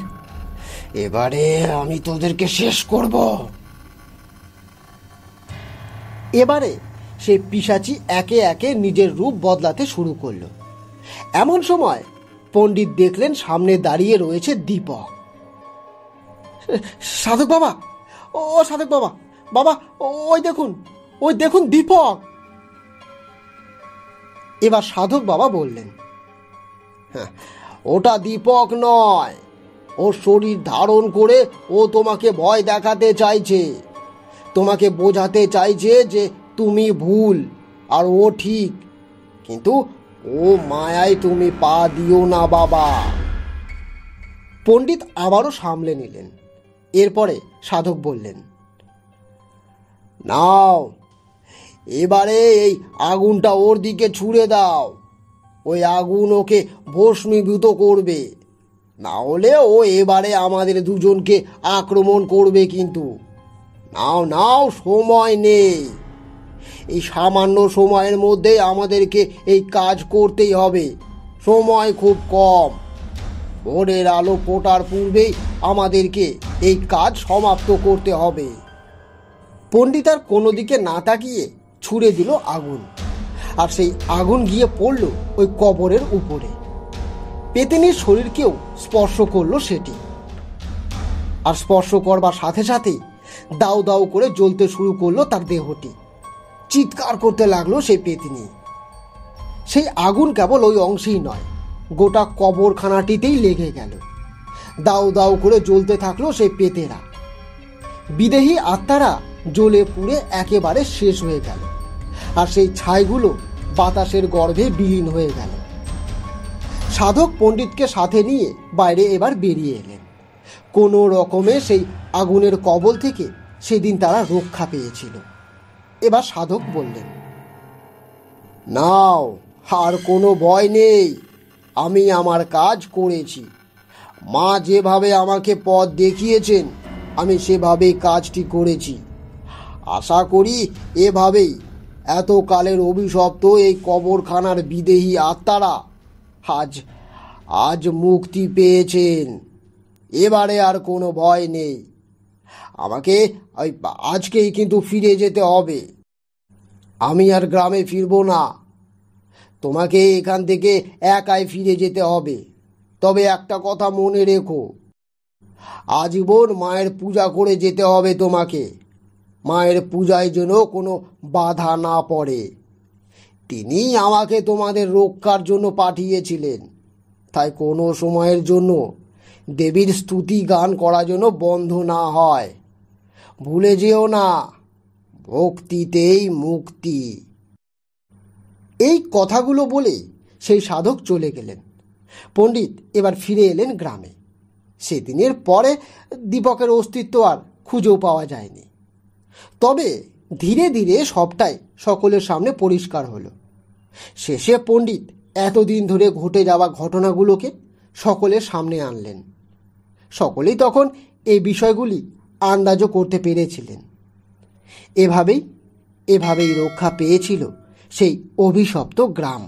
এবারে আমি তোদেরকে শেষ করব। এবারে সেই পিশাচি একে একে নিজের রূপ বদলাতে শুরু করলো। এমন সময় পণ্ডিত দেখলেন সামনে দাঁড়িয়ে রয়েছে দীপক। সাধক বাবা, ও সাধক বাবা, বাবা ওই দেখুন দীপক। এবার সাধক বাবা বললেন, ওটা দীপক নয়, ও শরীর ধারণ করে ও তোমাকে ভয় দেখাতে চাইছে, তোমাকে বোঝাতে চাইছে যে তুমি ভুল আর ও ঠিক, কিন্তু ও মায়ায় তুমি পা দিও না বাবা। পণ্ডিত আবারও সামলে নিলেন। এরপরে সাধক বললেন, নাও এবারে এই আগুনটা ওর দিকে ছুঁড়ে দাও, ওই আগুন ওকে ভস্মীভূত করবে, না হলে ও এবারে আমাদের দুজনকে আক্রমণ করবে। কিন্তু নাও নাও, সময় নেই, এই সামান্য সময়ের মধ্যে আমাদেরকে এই কাজ করতেই হবে, সময় খুব কম, ভোরের আলো ফোটার পূর্বেই আমাদেরকে এই কাজ সমাপ্ত করতে হবে। পণ্ডিত আর কোনো দিকে না তাকিয়ে ছুঁড়ে দিল আগুন, আর সেই আগুন গিয়ে পড়ল ওই কবরের উপরে। পেতেনির শরীরকেও স্পর্শ করলো সেটি, আর স্পর্শ করবার সাথে সাথেই দাউ দাউ করে জ্বলতে শুরু করলো তার দেহটি। চিৎকার করতে লাগলো সেই পেতনি। সেই আগুন কেবল ওই অংশেই নয়, গোটা কবরখানাটিতেই লেগে গেল। দাউ দাউ করে জ্বলতে থাকলো সেই পেতেরা। বিদেহী আত্মারা জ্বলে পুড়ে একেবারে শেষ হয়ে গেল, আর সেই ছাইগুলো বাতাসের গর্ভে বিলীন হয়ে গেল। সাধক পণ্ডিতকে সাথে নিয়ে বাইরে এবার বেরিয়ে এলেন। কোনো রকমে সেই আগুনের কবল থেকে সেদিন তারা রক্ষা পেয়েছিল। এবার সাধক বললেন, নাও, আর কোনো ভয় নেই, আমি আমার কাজ করেছি। মা যেভাবে আমাকে পথ দেখিয়েছেন আমি সেভাবেই কাজটি করেছি। আশা করি এভাবেই এতকালের অভিশপ্ত এই কবরখানার বিদেহী আত্মারা আজ মুক্তি পেয়েছেন। এবারে আর কোনো ভয় নেই, আমাকে আজকেই কিন্তু ফিরে যেতে হবে। আমি আর গ্রামে ফিরবো না, তোমাকে এখান থেকে একাই ফিরে যেতে হবে। তবে একটা কথা মনে রেখো, আজীবন মায়ের পূজা করে যেতে হবে তোমাকে। মায়ের পূজায় যেন কোনো বাধা না পড়ে। তিনি আমাকে তোমাদের রক্ষার জন্য পাঠিয়েছিলেন, তাই কোনো সময়ের জন্য দেবীর স্তুতি গান করা যেন বন্ধ না হয়। ভুলে যেও না, ভক্তিতেই মুক্তি। এই কথাগুলো বলে সেই সাধক চলে গেলেন। পণ্ডিত এবার ফিরে এলেন গ্রামে। সেদিনের পরে দীপকের অস্তিত্ব আর খুঁজেও পাওয়া যায়নি। তবে ধীরে ধীরে সবটাই সকলের সামনে পরিষ্কার হলো। শেষে পণ্ডিত এতদিন ধরে ঘটে যাওয়া ঘটনাগুলোকে সকলের সামনে আনলেন। সকলেই তখন এই বিষয়গুলি আন্দাজও করতে পেরেছিলেন। এভাবেই রক্ষা পেয়েছিল সেই অভিশপ্ত গ্রাম।